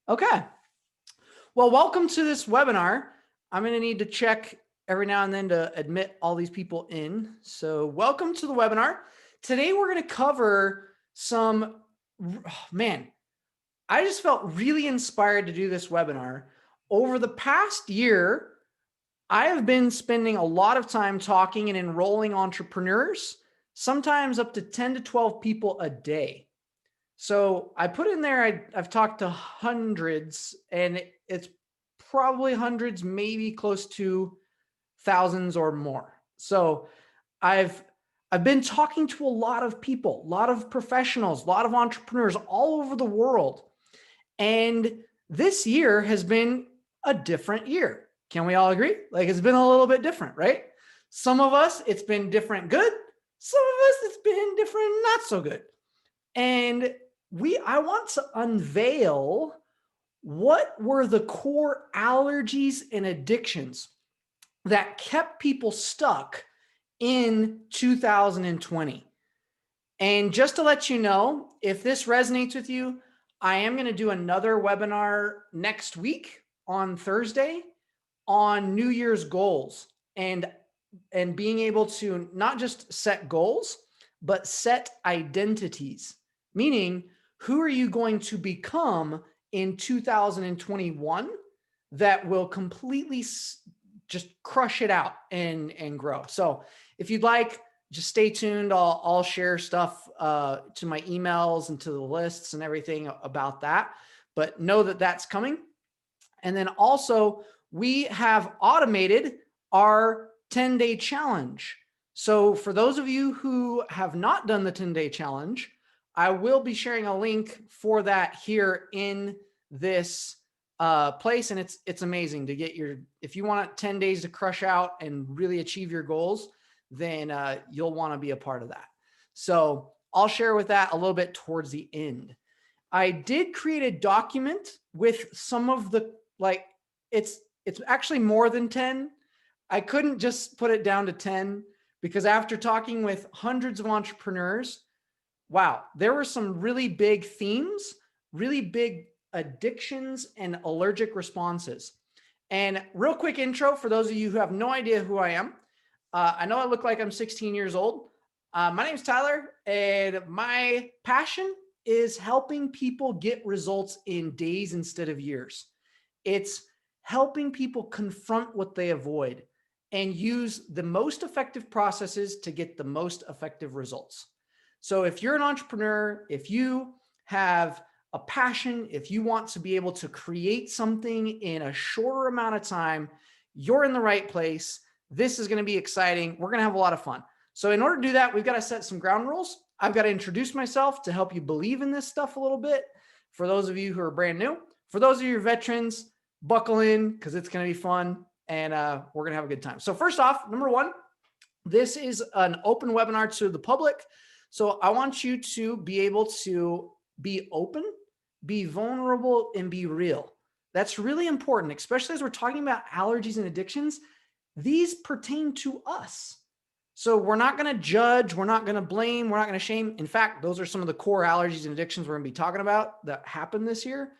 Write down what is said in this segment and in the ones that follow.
Okay. Well, welcome to this webinar. I'm going to need to check every now and then to admit all these people in. So welcome to the webinar. Today, we're going to cover some, man, I just felt really inspired to do this webinar. Over the past year, I have been spending a lot of time talking and enrolling entrepreneurs, sometimes up to 10 to 12 people a day. So I put in there, I've talked to hundreds, and it's probably hundreds, maybe close to thousands or more. So I've been talking to a lot of people, a lot of professionals, a lot of entrepreneurs all over the world. And this year has been a different year. Can we all agree? Like, it's been a little bit different, right? Some of us, it's been different good. Some of us, it's been different not so good. And I want to unveil what were the core allergies and addictions that kept people stuck in 2020. And just to let you know, if this resonates with you, I am going to do another webinar next week on Thursday on New Year's goals and being able to not just set goals, but set identities, meaning who are you going to become in 2021 that will completely just crush it out and grow. So if you'd like, just stay tuned. I'll share stuff to my emails and to the lists and everything about that, but know that that's coming. And then also we have automated our 10-day challenge. So for those of you who have not done the 10-day challenge, I will be sharing a link for that here in this place. And it's amazing to get if you want 10 days to crush out and really achieve your goals, then you'll want to be a part of that. So I'll share with that a little bit towards the end. I did create a document with some of the, it's actually more than 10. I couldn't just put it down to 10 because after talking with hundreds of entrepreneurs, wow, there were some really big themes, really big addictions and allergic responses. And real quick intro for those of you who have no idea who I am. I know I look like I'm 16 years old. My name is Tyler, and my passion is helping people get results in days instead of years. It's helping people confront what they avoid and use the most effective processes to get the most effective results. So if you're an entrepreneur, if you have a passion, if you want to be able to create something in a shorter amount of time, you're in the right place. This is going to be exciting. We're going to have a lot of fun. So in order to do that, we've got to set some ground rules. I've got to introduce myself to help you believe in this stuff a little bit. For those of you who are brand new, for those of you veterans, buckle in because it's going to be fun and we're going to have a good time. So first off, number one, this is an open webinar to the public. So I want you to be able to be open, be vulnerable, and be real. That's really important, especially as we're talking about allergies and addictions. These pertain to us. So we're not going to judge. We're not going to blame. We're not going to shame. In fact, those are some of the core allergies and addictions we're going to be talking about that happened this year.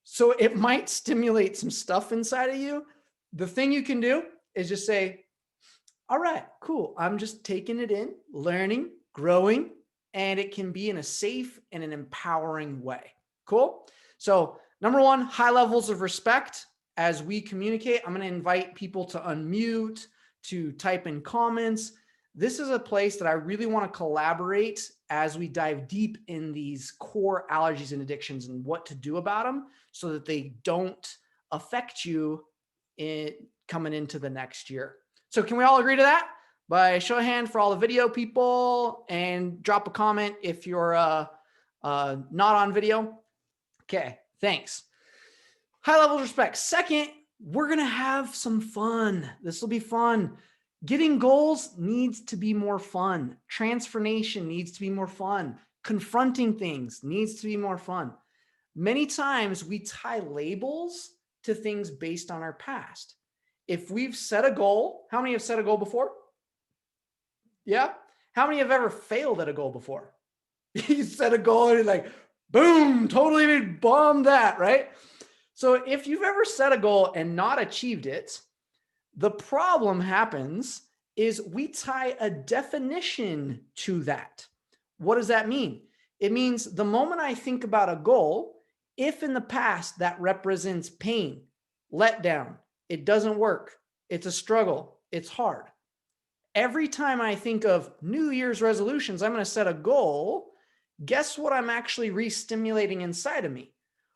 So it might stimulate some stuff inside of you. The thing you can do is just say, all right, cool. I'm just taking it in, learning, growing, and it can be in a safe and an empowering way. Cool. So number one, high levels of respect. As we communicate, I'm going to invite people to unmute, to type in comments. This is a place that I really want to collaborate as we dive deep in these core allergies and addictions and what to do about them so that they don't affect you coming into the next year. So can we all agree to that? By show of hand for all the video people, and drop a comment if you're not on video. Okay, thanks. High level of respect. Second, we're going to have some fun. This will be fun. Getting goals needs to be more fun. Transformation needs to be more fun. Confronting things needs to be more fun. Many times we tie labels to things based on our past. If we've set a goal, how many have set a goal before? Yeah. How many have ever failed at a goal before? You set a goal and you're like, boom, totally bombed that, right? So if you've ever set a goal and not achieved it, the problem happens is we tie a definition to that. What does that mean? It means the moment I think about a goal, if in the past that represents pain, letdown, it doesn't work, it's a struggle, it's hard. Every time I think of New Year's resolutions, I'm going to set a goal. Guess what I'm actually re-stimulating inside of me?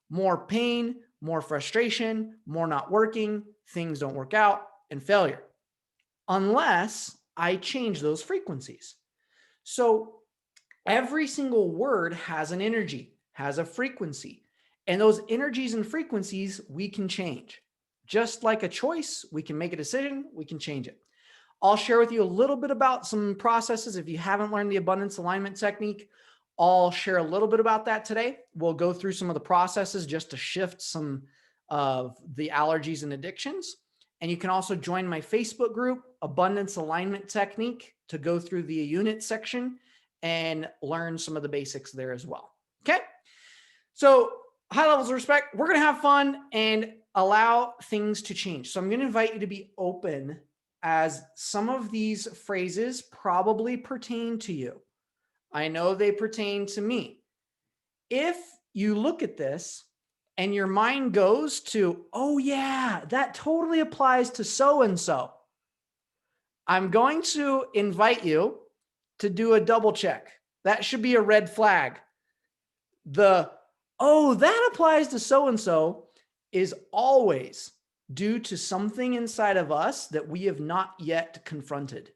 More pain, more frustration, more not working, things don't work out, and failure, unless I change those frequencies. So every single word has an energy, has a frequency, and those energies and frequencies we can change. Just like a choice, we can make a decision, we can change it. I'll share with you a little bit about some processes. If you haven't learned the abundance alignment technique, I'll share a little bit about that today. We'll go through some of the processes just to shift some of the allergies and addictions. And you can also join my Facebook group, Abundance Alignment Technique, to go through the unit section and learn some of the basics there as well. Okay. So high levels of respect, we're going to have fun and allow things to change. So I'm going to invite you to be open, as some of these phrases probably pertain to you. I know they pertain to me. If you look at this and your mind goes to, oh yeah, that totally applies to so-and-so, I'm going to invite you to do a double check. That should be a red flag. Oh, that applies to so-and-so is always due to something inside of us that we have not yet confronted.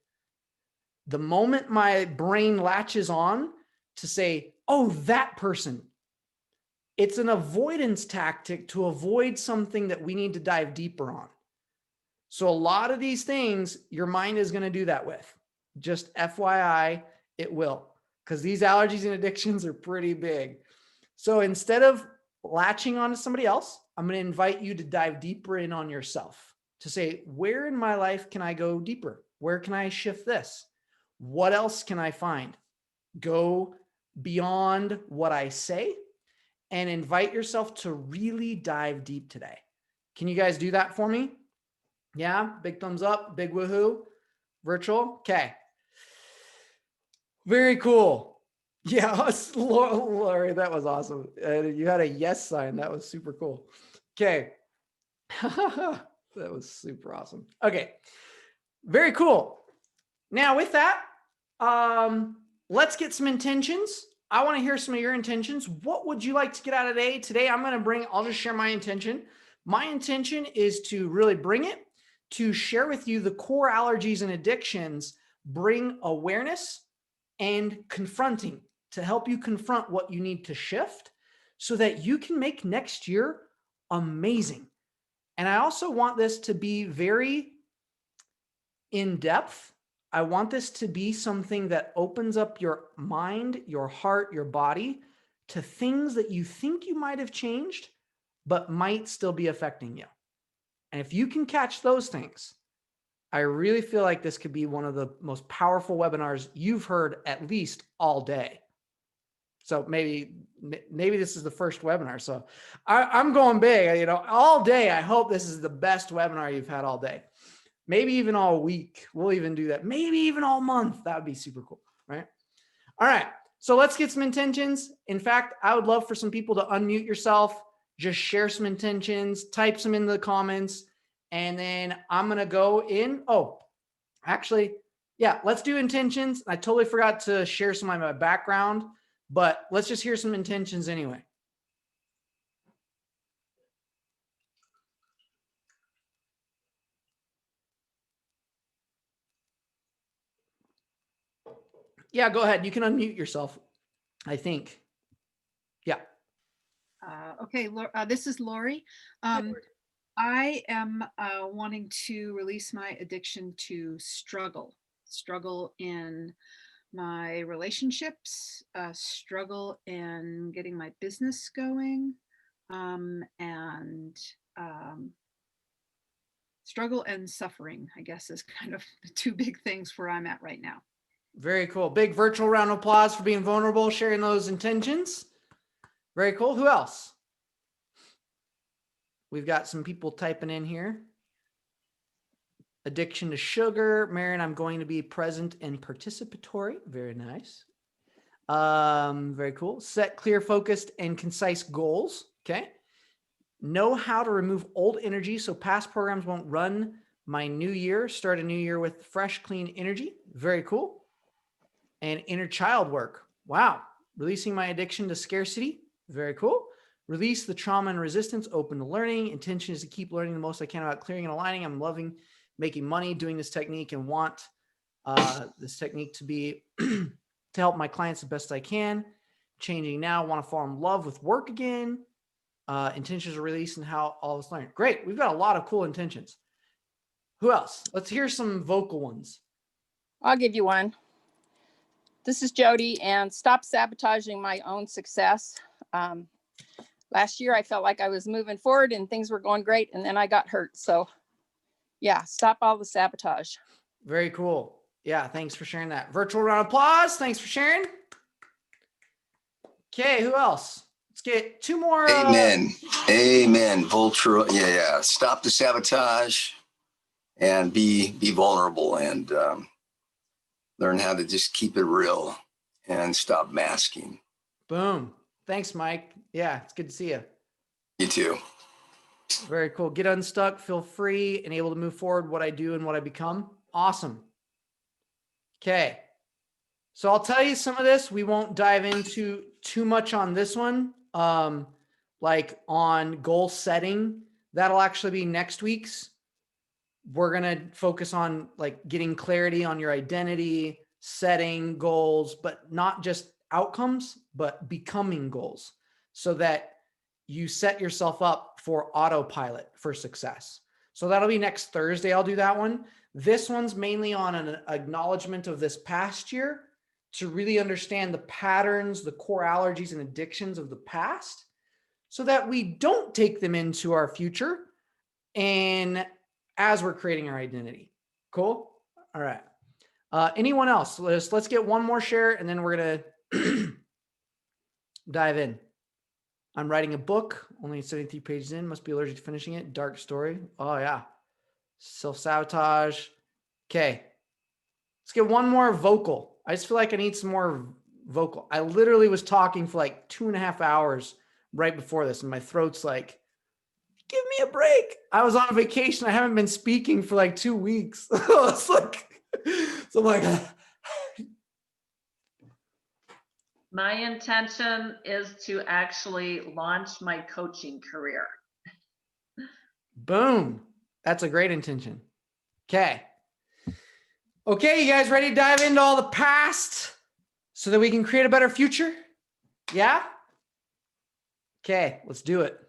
The moment my brain latches on to say, oh, that person, it's an avoidance tactic to avoid something that we need to dive deeper on. So a lot of these things, your mind is going to do that with. Just FYI, it will, because these allergies and addictions are pretty big. So instead of latching on to somebody else, I'm going to invite you to dive deeper in on yourself, to say, where in my life can I go deeper? Where can I shift this? What else can I find? Go beyond what I say and invite yourself to really dive deep today. Can you guys do that for me? Yeah, big thumbs up, big woohoo, virtual. Okay. Very cool. Yeah, Lori, that was awesome. You had a yes sign. That was super cool. Okay. That was super awesome. Okay. Very cool. Now with that, let's get some intentions. I want to hear some of your intentions. What would you like to get out of today? Today, I'll just share my intention. My intention is to really bring it, to share with you the core allergies and addictions, bring awareness and confronting, to help you confront what you need to shift so that you can make next year amazing. And I also want this to be very in depth. I want this to be something that opens up your mind, your heart, your body to things that you think you might have changed, but might still be affecting you. And if you can catch those things, I really feel like this could be one of the most powerful webinars you've heard at least all day. So maybe this is the first webinar. So I'm going big, all day. I hope this is the best webinar you've had all day. Maybe even all week. We'll even do that. Maybe even all month. That would be super cool, right? All right. So let's get some intentions. In fact, I would love for some people to unmute yourself, just share some intentions, type some in the comments, and then I'm going to go in. Oh, actually, yeah, let's do intentions. I totally forgot to share some of my background, but let's just hear some intentions anyway. Yeah, go ahead. You can unmute yourself, I think. Yeah. Okay, this is Lori. I am wanting to release my addiction to struggle in my relationships, struggle in getting my business going, and struggle and suffering, I guess, is kind of the two big things where I'm at right now. Very cool. Big virtual round of applause for being vulnerable, sharing those intentions. Very cool. Who else? We've got some people typing in here. Addiction to sugar. Marion, I'm going to be present and participatory. Very nice. Very cool. Set clear, focused, and concise goals. Okay. Know how to remove old energy so past programs won't run my new year. Start a new year with fresh, clean energy. Very cool. And inner child work. Wow. Releasing my addiction to scarcity. Very cool. Release the trauma and resistance. Open to learning. Intention is to keep learning the most I can about clearing and aligning. I'm loving making money doing this technique and want this technique to be to help my clients the best I can. Changing now. Want to fall in love with work again. Intentions of release and how all this learning. Great. We've got a lot of cool intentions. Who else? Let's hear some vocal ones. I'll give you one. This is Jody, and stop sabotaging my own success. Last year, I felt like I was moving forward and things were going great, and then I got hurt. So yeah, stop all the sabotage. Very cool. Yeah, thanks for sharing that. Virtual round of applause. Thanks for sharing. Okay, who else? Let's get two more. Amen. Amen. Vulture. Yeah. Stop the sabotage and be vulnerable and learn how to just keep it real and stop masking. Boom. Thanks, Mike. Yeah, it's good to see you. You too. Very cool. Get unstuck, feel free, and able to move forward what I do and what I become. Awesome. Okay. So I'll tell you some of this. We won't dive into too much on this one. Like on goal setting, that'll actually be next week's. We're going to focus on like getting clarity on your identity, setting goals, but not just outcomes, but becoming goals so that you set yourself up for autopilot for success. So that'll be next Thursday. I'll do that one. This one's mainly on an acknowledgement of this past year to really understand the patterns, the core allergies and addictions of the past so that we don't take them into our future and as we're creating our identity. Cool. All right. Anyone else? Let's get one more share and then we're going to dive in. I'm writing a book, only 73 pages in, must be allergic to finishing it. Dark story. Oh yeah. Self-sabotage. Okay. Let's get one more vocal. I just feel like I need some more vocal. I literally was talking for like 2.5 hours right before this and my throat's like, give me a break. I was on vacation. I haven't been speaking for like 2 weeks. It's like, so I'm like, my intention is to actually launch my coaching career. boom. That's a great intention. Okay. Okay, you guys ready to dive into all the past so that we can create a better future? Yeah? Okay, let's do it.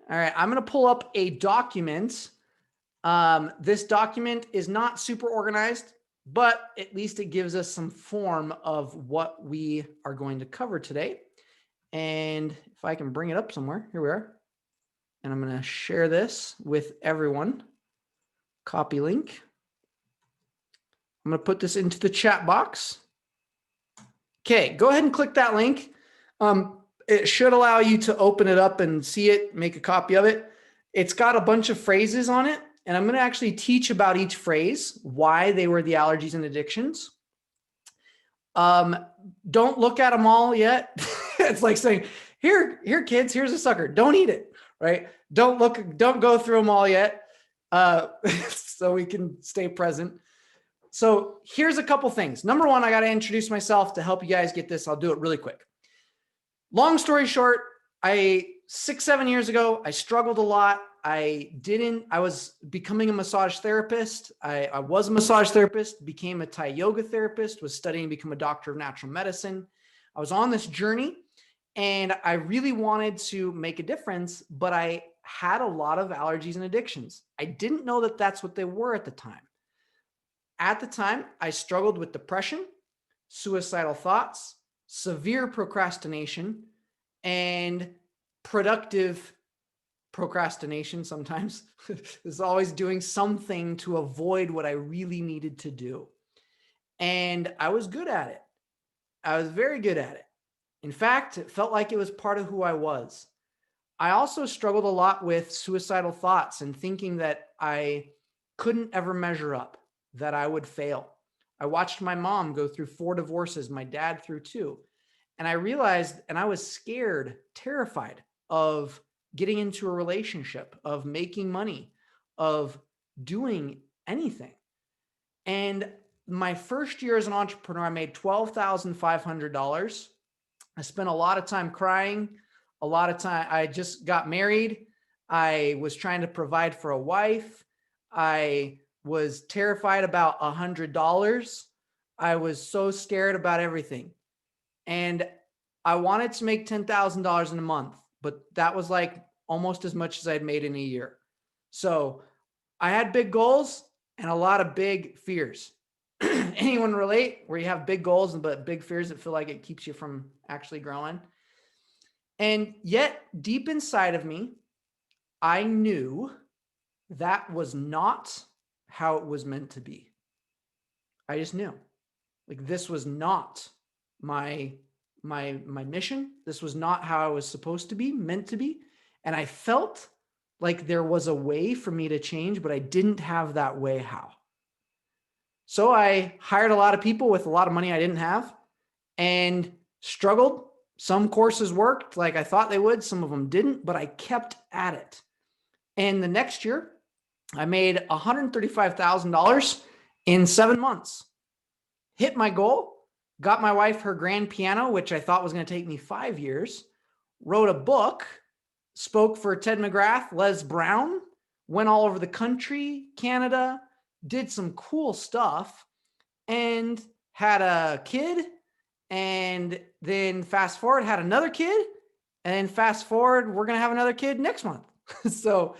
All right, I'm going to pull up a document. This document is not super organized, but at least it gives us some form of what we are going to cover today. And if I can bring it up somewhere, here we are. And I'm going to share this with everyone. Copy link. I'm going to put this into the chat box. Okay, go ahead and click that link. It should allow you to open it up and see it, make a copy of it. It's got a bunch of phrases on it, and I'm going to actually teach about each phrase, why they were the allergies and addictions. Don't look at them all yet. It's like saying, here, kids, here's a sucker. Don't eat it, right? Don't go through them all yet, so we can stay present. So here's a couple things. Number one, I got to introduce myself to help you guys get this. I'll do it really quick. Long story short, 6-7 years ago, I struggled a lot. I was becoming a massage therapist. I was a massage therapist, became a Thai yoga therapist, was studying to become a doctor of natural medicine. I was on this journey and I really wanted to make a difference, but I had a lot of allergies and addictions. I didn't know that that's what they were at the time. At the time, I struggled with depression, suicidal thoughts, severe procrastination, and productive procrastination sometimes. Is always doing something to avoid what I really needed to do. And I was good at it. I was very good at it. In fact, it felt like it was part of who I was. I also struggled a lot with suicidal thoughts and thinking that I couldn't ever measure up, that I would fail. I watched my mom go through 4 divorces, my dad through 2. And I realized, and I was scared, terrified of getting into a relationship, of making money, of doing anything. And my first year as an entrepreneur, I made $12,500. I spent a lot of time crying, a lot of time. I just got married. I was trying to provide for a wife. I was terrified about $100. I was so scared about everything. And I wanted to make $10,000 in a month, but that was like almost as much as I'd made in a year. So I had big goals and a lot of big fears. Anyone relate where you have big goals but big fears that feel like it keeps you from actually growing? And yet deep inside of me, I knew that was not how it was meant to be. I just knew, like, this was not my mission. This was not how I was supposed to be, meant to be. And I felt like there was a way for me to change, but I didn't have that way how. So I hired a lot of people with a lot of money I didn't have and struggled. Some courses worked like I thought they would. Some of them didn't, but I kept at it. And the next year I made $135,000 in 7 months, hit my goal, got my wife her grand piano, which I thought was going to take me 5 years, wrote a book, spoke for Ted McGrath, Les Brown, went all over the country, Canada, did some cool stuff, and had a kid. And then fast forward, had another kid. And then fast forward, we're going to have another kid next month. So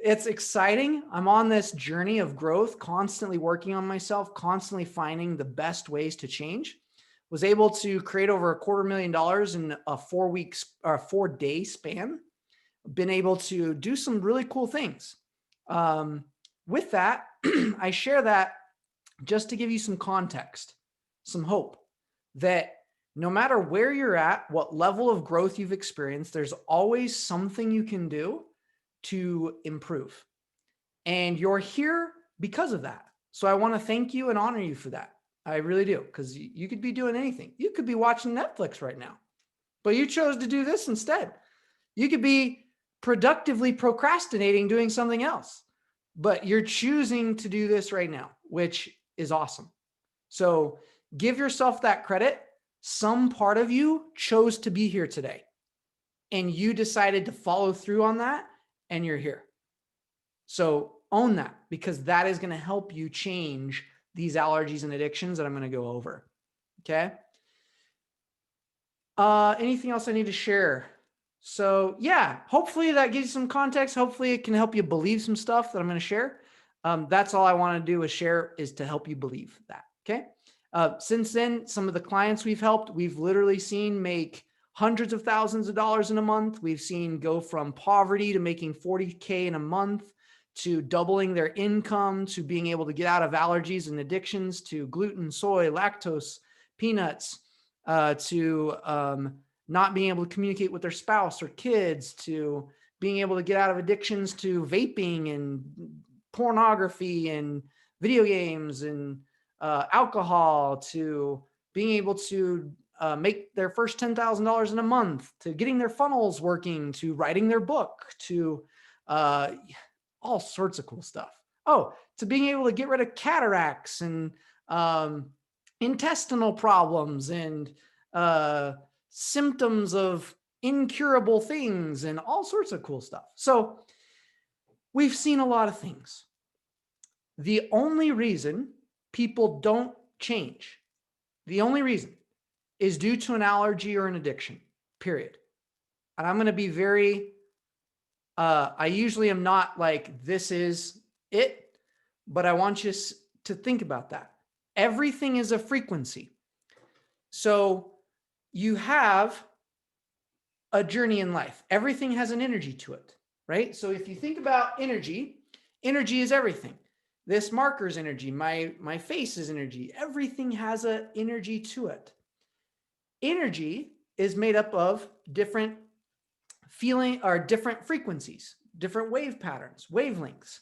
it's exciting. I'm on this journey of growth, constantly working on myself, constantly finding the best ways to change. Was able to create over $250,000 in a 4-day span. Been able to do some really cool things. With that, I share that just to give you some context, some hope that no matter where you're at, what level of growth you've experienced, there's always something you can do to improve. And you're here because of that. So I want to thank you and honor you for that. I really do, because you could be doing anything. You could be watching Netflix right now, but you chose to do this instead. You could be productively procrastinating, doing something else, but you're choosing to do this right now, which is awesome. So give yourself that credit. Some part of you chose to be here today and you decided to follow through on that and you're here. So own that, because that is going to help you change these allergies and addictions that I'm going to go over. Okay. Anything else I need to share? So yeah, hopefully that gives you some context. Hopefully it can help you believe some stuff that I'm going to share. That's all I want to do is share, is to help you believe that. Okay. Since then, some of the clients we've helped, we've literally seen make hundreds of thousands of dollars in a month. We've seen go from poverty to making 40K in a month, to doubling their income, to being able to get out of allergies and addictions, to gluten, soy, lactose, peanuts, to not being able to communicate with their spouse or kids, to being able to get out of addictions to vaping and pornography and video games and alcohol, to being able to make their first $10,000 in a month, to getting their funnels working, to writing their book, to all sorts of cool stuff. Oh, to being able to get rid of cataracts and intestinal problems and symptoms of incurable things and all sorts of cool stuff. So we've seen a lot of things. The only reason people don't change, the only reason, is due to an allergy or an addiction, period. And I'm going to be very, I usually am not like, this is it, but I want you to think about that. Everything is a frequency. So you have a journey in life. Everything has an energy to it, right? So if you think about energy, energy is everything. This marker's energy, my face is energy. Everything has an energy to it. Energy is made up of different feeling are different frequencies, different wave patterns, wavelengths.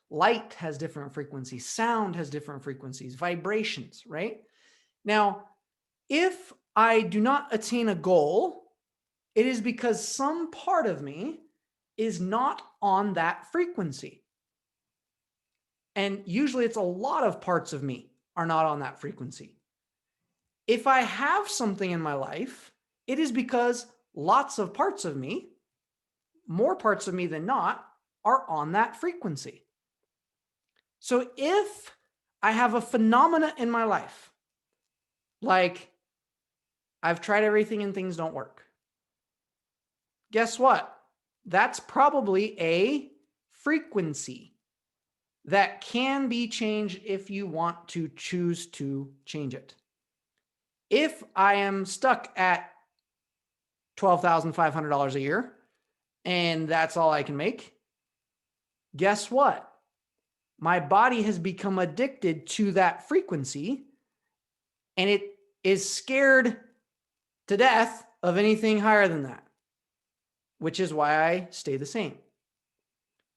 Light has different frequencies. Sound has different frequencies, vibrations, right? Now, if I do not attain a goal, it is because some part of me is not on that frequency. And usually it's a lot of parts of me are not on that frequency. If I have something in my life, it is because lots of parts of me, more parts of me than not, are on that frequency. So if I have a phenomena in my life, like I've tried everything and things don't work, guess what? That's probably a frequency that can be changed if you want to choose to change it. If I am stuck at $12,500 a year and that's all I can make, guess what? My body has become addicted to that frequency and it is scared to death of anything higher than that, which is why I stay the same.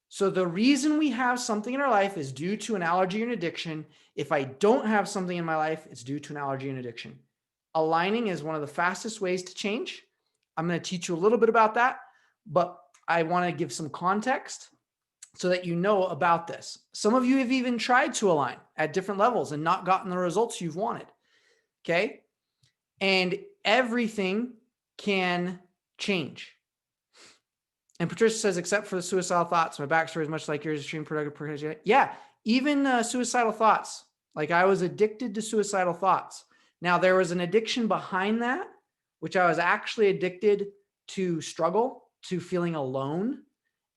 So the reason we have something in our life is due to an allergy or an addiction. If I don't have something in my life, it's due to an allergy and addiction. Aligning is one of the fastest ways to change. I'm going to teach you a little bit about that, but I want to give some context so that you know about this. Some of you have even tried to align at different levels and not gotten the results you've wanted. Okay. And everything can change. And Patricia says, except for the suicidal thoughts, my backstory is much like yours, extreme productive. Yeah, even suicidal thoughts. Like I was addicted to suicidal thoughts. Now there was an addiction behind that, which I was actually addicted to struggle, to feeling alone.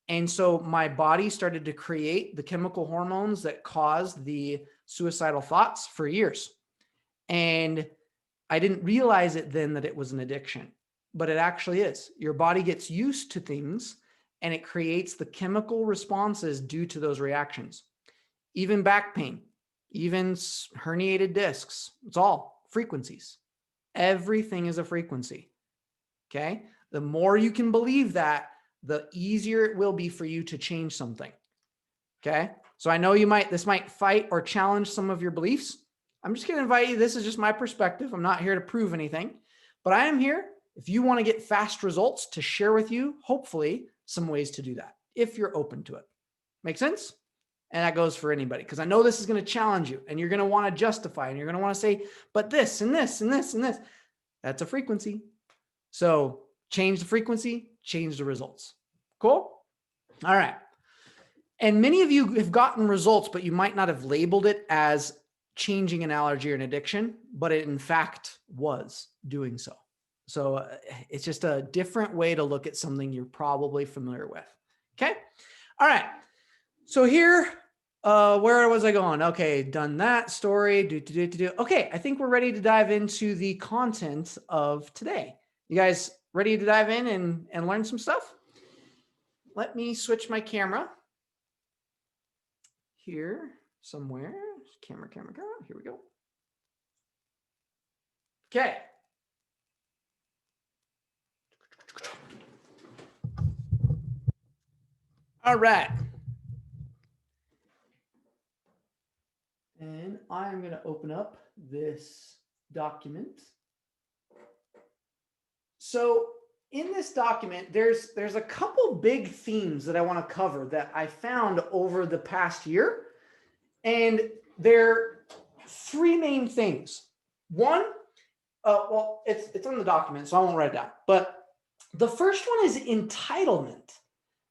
And so my body started to create the chemical hormones that caused the suicidal thoughts for years. And I didn't realize it then that it was an addiction, but it actually is. Your body gets used to things and it creates the chemical responses due to those reactions. Even back pain, even herniated discs, it's all frequencies. Everything is a frequency. Okay. The more you can believe that, the easier it will be for you to change something. Okay. So I know this might fight or challenge some of your beliefs. I'm just going to invite you. This is just my perspective. I'm not here to prove anything, but I am here if you want to get fast results to share with you, hopefully some ways to do that if you're open to it. Make sense? And that goes for anybody, because I know this is going to challenge you and you're going to want to justify and you're going to want to say, but this and this and this and this, that's a frequency. So change the frequency, change the results. Cool? All right. And many of you have gotten results, but you might not have labeled it as changing an allergy or an addiction, but it in fact was doing so. So it's just a different way to look at something you're probably familiar with. Okay. All right. So here, where was I going? Okay. Done that story. Okay. I think we're ready to dive into the content of today. You guys ready to dive in and learn some stuff? Let me switch my camera here somewhere. Camera. Here we go. Okay. All right. And I'm going to open up this document. So in this document, there's a couple big themes that I want to cover that I found over the past year. And they're three main things. One, well, it's on the document, so I won't write it down. But the first one is entitlement.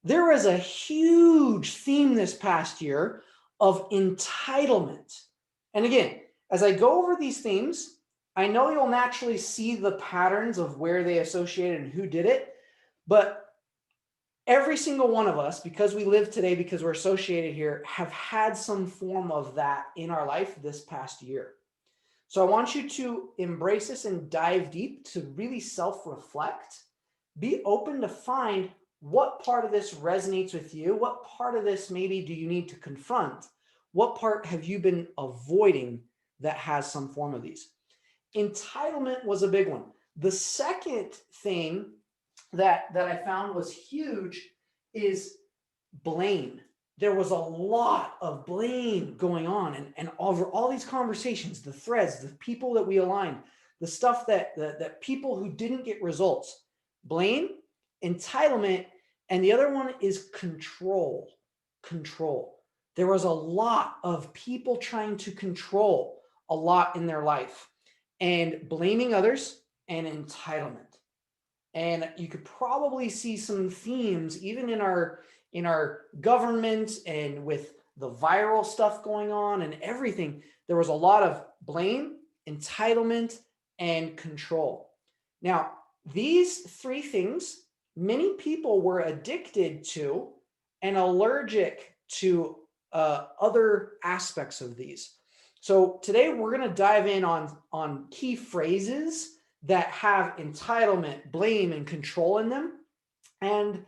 There was a huge theme this past year of entitlement. And again, as I go over these themes, I know you'll naturally see the patterns of where they associated and who did it. But every single one of us, because we live today, because we're associated here, have had some form of that in our life this past year. So I want you to embrace this and dive deep to really self-reflect. Be open to find what part of this resonates with you. What part of this maybe do you need to confront? What part have you been avoiding that has some form of these? Entitlement was a big one. The second thing that I found was huge is blame. There was a lot of blame going on, and over all these conversations, the threads, the people that we aligned, the stuff that people who didn't get results, blame, entitlement, and the other one is control. Control. There was a lot of people trying to control a lot in their life and blaming others and entitlement. And you could probably see some themes even in our government and with the viral stuff going on and everything. There was a lot of blame, entitlement, and control. Now, these three things, many people were addicted to and allergic to other aspects of these. So today we're going to dive in on key phrases that have entitlement, blame, and control in them, and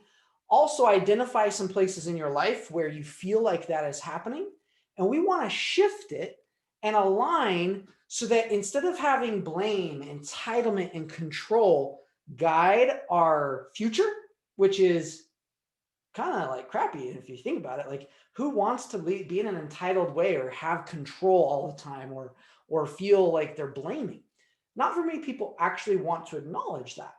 also identify some places in your life where you feel like that is happening. And we want to shift it and align so that instead of having blame, entitlement, and control guide our future, which is kind of like crappy if you think about it. Like, who wants to be in an entitled way or have control all the time or feel like they're blaming? Not very many people actually want to acknowledge that,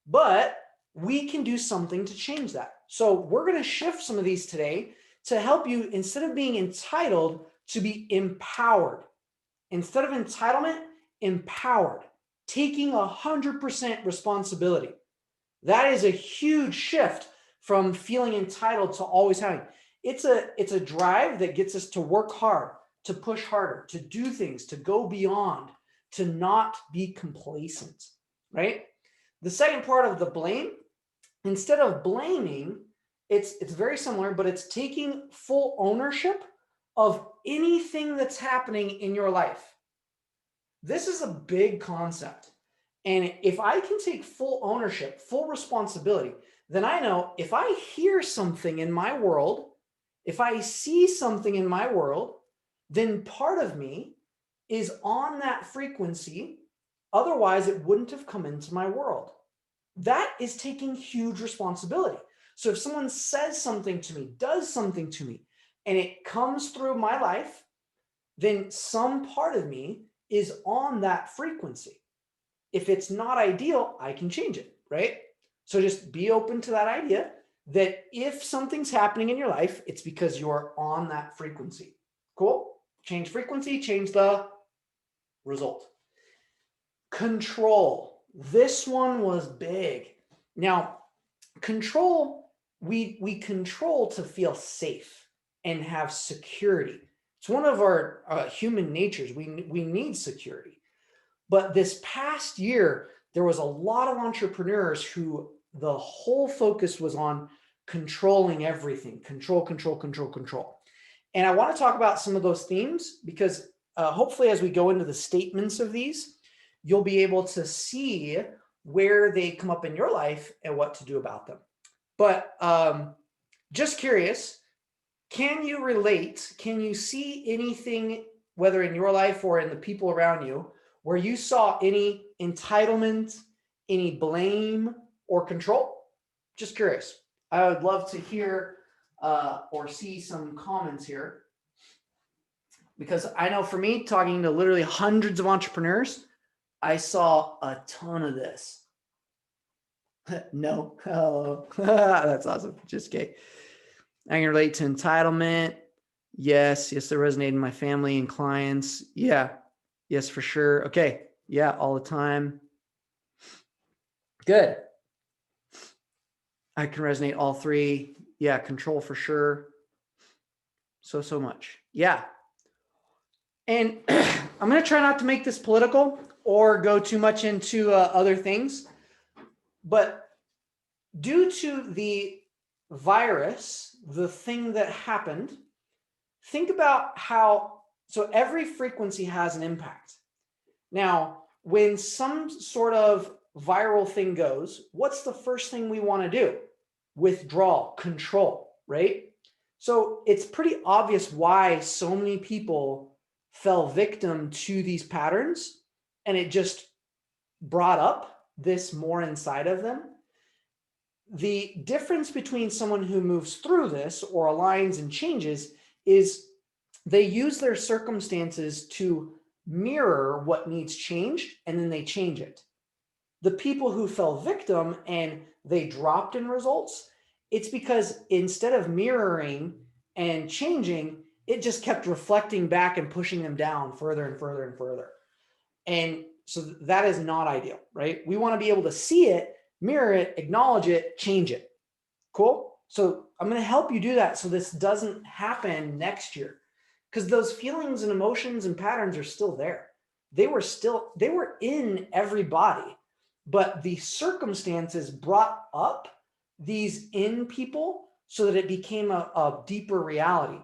but we can do something to change that. So we're going to shift some of these today to help you, instead of being entitled, to be empowered. Instead of entitlement, empowered, taking 100% responsibility. That is a huge shift from feeling entitled to always having. It's a drive that gets us to work hard, to push harder, to do things, to go beyond, to not be complacent, right? The second part of the blame, instead of blaming, it's very similar, but it's taking full ownership of anything that's happening in your life. This is a big concept. And if I can take full ownership, full responsibility, then I know if I hear something in my world, if I see something in my world, then part of me is on that frequency. Otherwise, it wouldn't have come into my world. That is taking huge responsibility. So if someone says something to me, does something to me, and it comes through my life, then some part of me is on that frequency. If it's not ideal, I can change it, right? So just be open to that idea that if something's happening in your life, it's because you're on that frequency. Cool? Change frequency, change the result. Control. This one was big. Now, control, we control to feel safe and have security. It's one of our human natures. We need security. But this past year, there was a lot of entrepreneurs who the whole focus was on controlling everything. Control, control, control, control. And I want to talk about some of those themes because hopefully as we go into the statements of these, you'll be able to see where they come up in your life and what to do about them. But just curious, can you relate? Can you see anything, whether in your life or in the people around you, where you saw any entitlement, any blame or control? Just curious. I would love to hear or see some comments here. Because I know for me, talking to literally hundreds of entrepreneurs, I saw a ton of this. No. Oh, that's awesome. Just kidding. I can relate to entitlement. Yes, they resonate in my family and clients. Yeah. Yes, for sure. Okay. Yeah, all the time. Good. I can resonate all three. Yeah, control for sure. So much. Yeah. And I'm going to try not to make this political or go too much into other things. But due to the virus, the thing that happened, think about how, so every frequency has an impact. Now, when some sort of viral thing goes, what's the first thing we want to do? Withdraw, control, right? So it's pretty obvious why so many people fell victim to these patterns, and it just brought up this more inside of them. the difference between someone who moves through this or aligns and changes is they use their circumstances to mirror what needs changed, and then they change it. The people who fell victim and they dropped in results, it's because instead of mirroring and changing, it just kept reflecting back and pushing them down further and further and further. And so that is not ideal, right? We want to be able to see it, mirror it, acknowledge it, change it. Cool? So I'm going to help you do that so this doesn't happen next year, because those feelings and emotions and patterns are still there. They were in everybody, but the circumstances brought up these in people so that it became a deeper reality.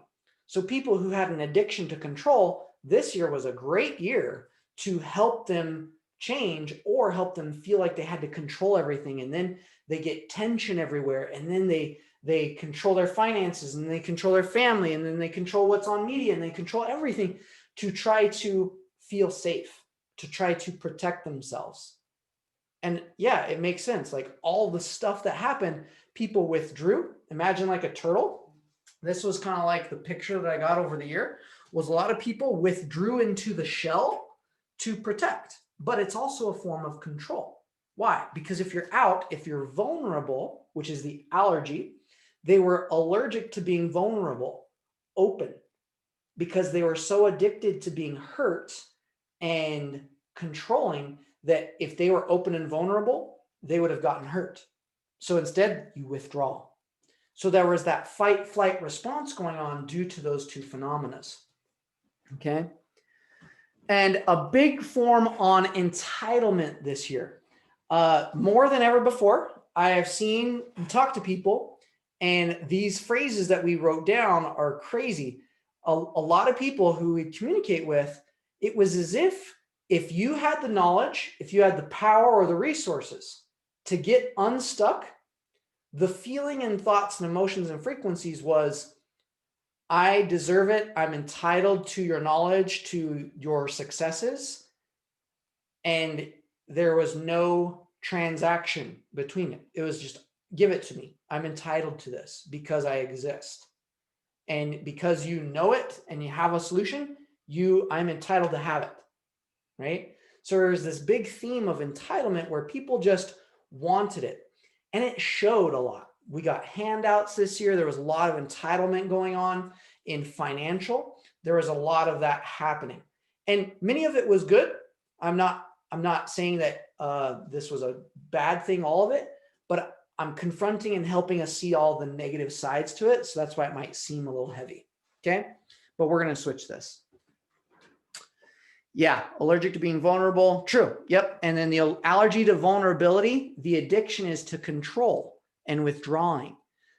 So people who had an addiction to control, this year was a great year to help them change or help them feel like they had to control everything. And then they get tension everywhere. And then they control their finances, and they control their family, and then they control what's on media, and they control everything to try to feel safe, to try to protect themselves. And yeah, it makes sense. Like all the stuff that happened, people withdrew. Imagine like a turtle. This was kind of like the picture that I got over the year, was a lot of people withdrew into the shell to protect, but it's also a form of control. Why? Because if you're out, if you're vulnerable, which is the allergy, they were allergic to being vulnerable, open, because they were so addicted to being hurt and controlling that if they were open and vulnerable, they would have gotten hurt. So instead, you withdraw. So there was that fight, flight response going on due to those two phenomena. Okay. And a big form on entitlement this year. More than ever before, I have seen and talked to people, and these phrases that we wrote down are crazy. A lot of people who we communicate with, it was as if you had the knowledge, if you had the power or the resources to get unstuck, the feeling and thoughts and emotions and frequencies was, I deserve it. I'm entitled to your knowledge, to your successes. And there was no transaction between it. It was just, give it to me. I'm entitled to this because I exist. And because you know it and you have a solution, I'm entitled to have it, right? So there's this big theme of entitlement where people just wanted it. And it showed a lot. We got handouts this year. There was a lot of entitlement going on in financial. There was a lot of that happening. And many of it was good. I'm not saying that this was a bad thing, all of it, but I'm confronting and helping us see all the negative sides to it. So that's why it might seem a little heavy. Okay. But we're going to switch this. Yeah. Allergic to being vulnerable. True. Yep. And then the allergy to vulnerability, the addiction is to control and withdrawing.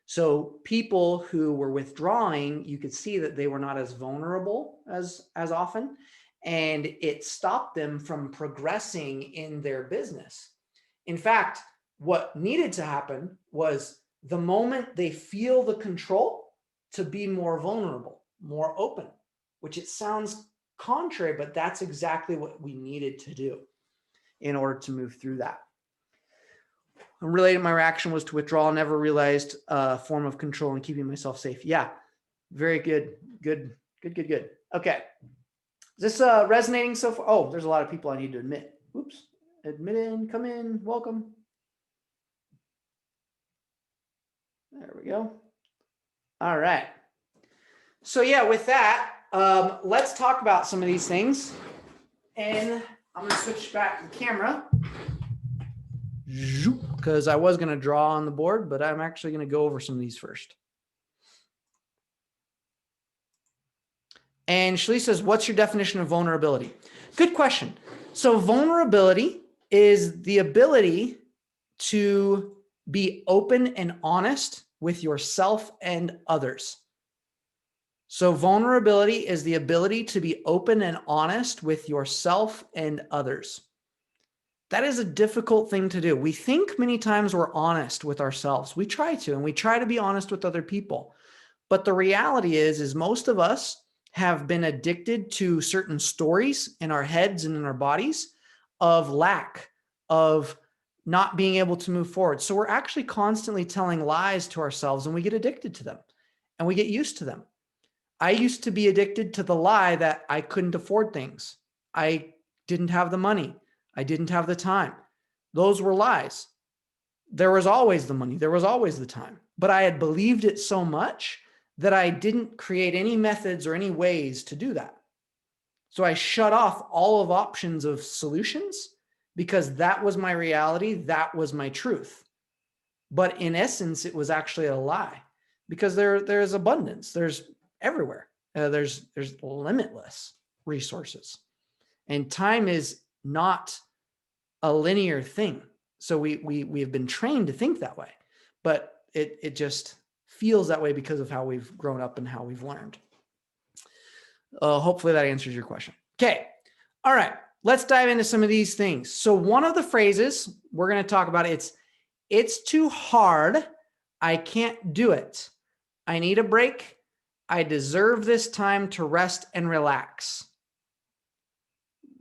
So people who were withdrawing, you could see that they were not as vulnerable as often, and it stopped them from progressing in their business. In fact, what needed to happen was the moment they feel the control to be more vulnerable, more open, which it sounds contrary, but that's exactly what we needed to do in order to move through that. And related, my reaction was to withdraw. Never realized a form of control and keeping myself safe. Yeah, very good. Good. Okay. Is this resonating so far? Oh, there's a lot of people I need to admit. Oops. Admit in, come in, welcome. There we go. All right. So yeah, with that, let's talk about some of these things. And I'm going to switch back the camera, because I was going to draw on the board, but I'm actually going to go over some of these first. And Shali says, what's your definition of vulnerability? Good question. So vulnerability is the ability to be open and honest with yourself and others. So vulnerability is the ability to be open and honest with yourself and others. That is a difficult thing to do. We think many times we're honest with ourselves. We try to, and we try to be honest with other people. But the reality is most of us have been addicted to certain stories in our heads and in our bodies of lack, of not being able to move forward. So we're actually constantly telling lies to ourselves, and we get addicted to them and we get used to them. I used to be addicted to the lie that I couldn't afford things. I didn't have the money. I didn't have the time. Those were lies. There was always the money. There was always the time. But I had believed it so much that I didn't create any methods or any ways to do that. So I shut off all of options of solutions because that was my reality. That was my truth. But in essence, it was actually a lie because there's abundance. There's everywhere. There's limitless resources, and time is not a linear thing. So we have been trained to think that way, but it just feels that way because of how we've grown up and how we've learned. Hopefully that answers your question. Okay. All right. Let's dive into some of these things. So one of the phrases we're going to talk about, it's too hard. I can't do it. I need a break. I deserve this time to rest and relax.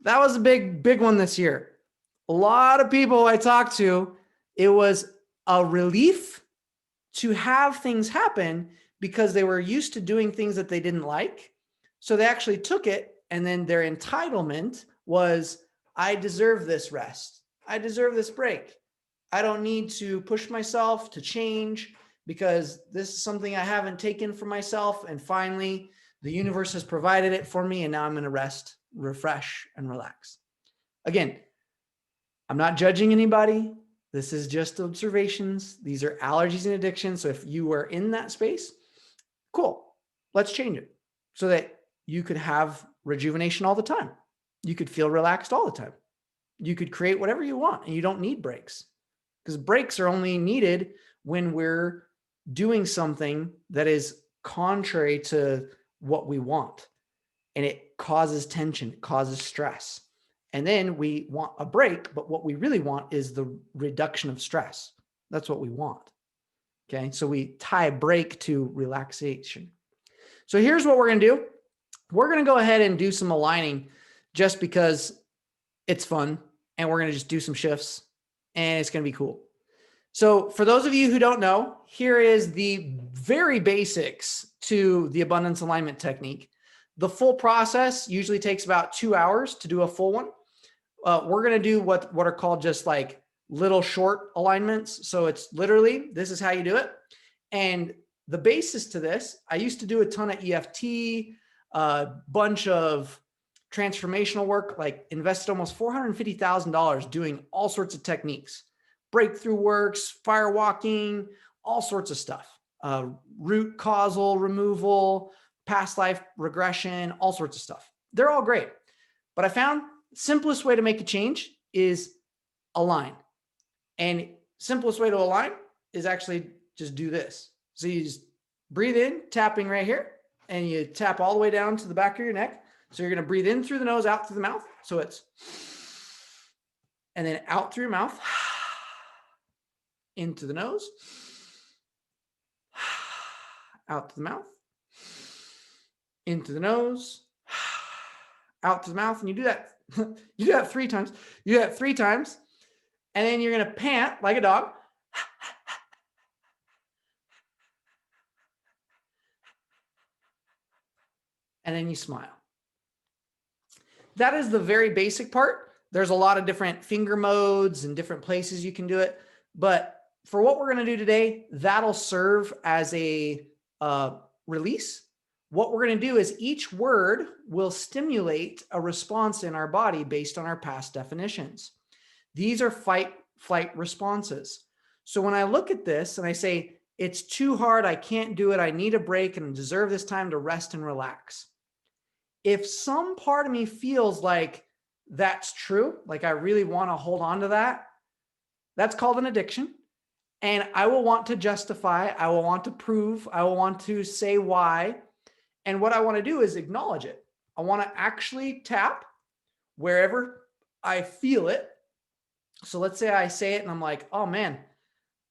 That was a big one this year. A lot of people I talked to, it was a relief to have things happen because they were used to doing things that they didn't like. So they actually took it, and then their entitlement was, I deserve this rest. I deserve this break. I don't need to push myself to change because this is something I haven't taken for myself. And finally, the universe has provided it for me. And now I'm going to rest, refresh, and relax. Again, I'm not judging anybody. This is just observations. These are allergies and addictions. So if you are in that space, cool, let's change it so that you could have rejuvenation all the time. You could feel relaxed all the time. You could create whatever you want, and you don't need breaks, because breaks are only needed when we're doing something that is contrary to what we want, and it causes tension, it causes stress. And then we want a break, but what we really want is the reduction of stress. That's what we want. Okay. So we tie break to relaxation. So here's what we're going to do. We're going to go ahead and do some aligning just because it's fun, and we're going to just do some shifts, and it's going to be cool. So for those of you who don't know, here is the very basics to the abundance alignment technique. The full process usually takes about 2 hours to do a full one. We're going to do what are called just like little short alignments. So it's literally, this is how you do it. And the basis to this, I used to do a ton of EFT, a bunch of transformational work, like invested almost $450,000 doing all sorts of techniques, breakthrough works, fire walking, all sorts of stuff, root causal removal, past life regression, all sorts of stuff. They're all great. But I found simplest way to make a change is align. And simplest way to align is actually just do this. So you just breathe in, tapping right here, and you tap all the way down to the back of your neck. So you're going to breathe in through the nose, out through the mouth. So it's, and then out through your mouth, into the nose, out to the mouth, into the nose, out to the mouth. And you do that. You do that 3 times. You do that 3 times. And then you're going to pant like a dog. And then you smile. That is the very basic part. There's a lot of different finger modes and different places you can do it. But for what we're going to do today, that'll serve as a release. What we're going to do is each word will stimulate a response in our body based on our past definitions. These are fight, flight responses. So when I look at this and I say, it's too hard, I can't do it, I need a break and deserve this time to rest and relax. If some part of me feels like that's true, like I really want to hold on to that, that's called an addiction. And I will want to justify, I will want to prove, I will want to say why. And what I want to do is acknowledge it. I want to actually tap wherever I feel it. So let's say I say it and I'm like, oh man,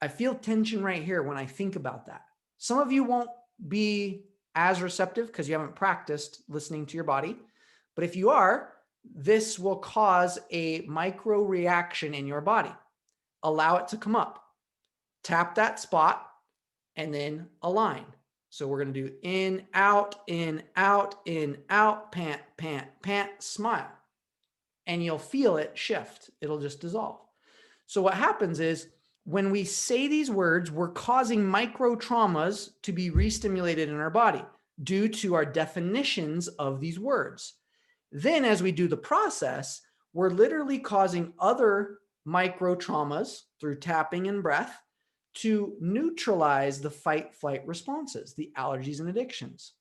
I feel tension right here when I think about that. Some of you won't be as receptive because you haven't practiced listening to your body. But if you are, this will cause a micro reaction in your body. allow it to come up. Tap that spot and then align. So we're going to do in, out, pant, pant, pant, smile. And you'll feel it shift. It'll just dissolve. So what happens is when we say these words, we're causing micro traumas to be re-stimulated in our body due to our definitions of these words. Then as we do the process, we're literally causing other micro traumas through tapping and breath to neutralize the fight flight responses, the allergies and addictions.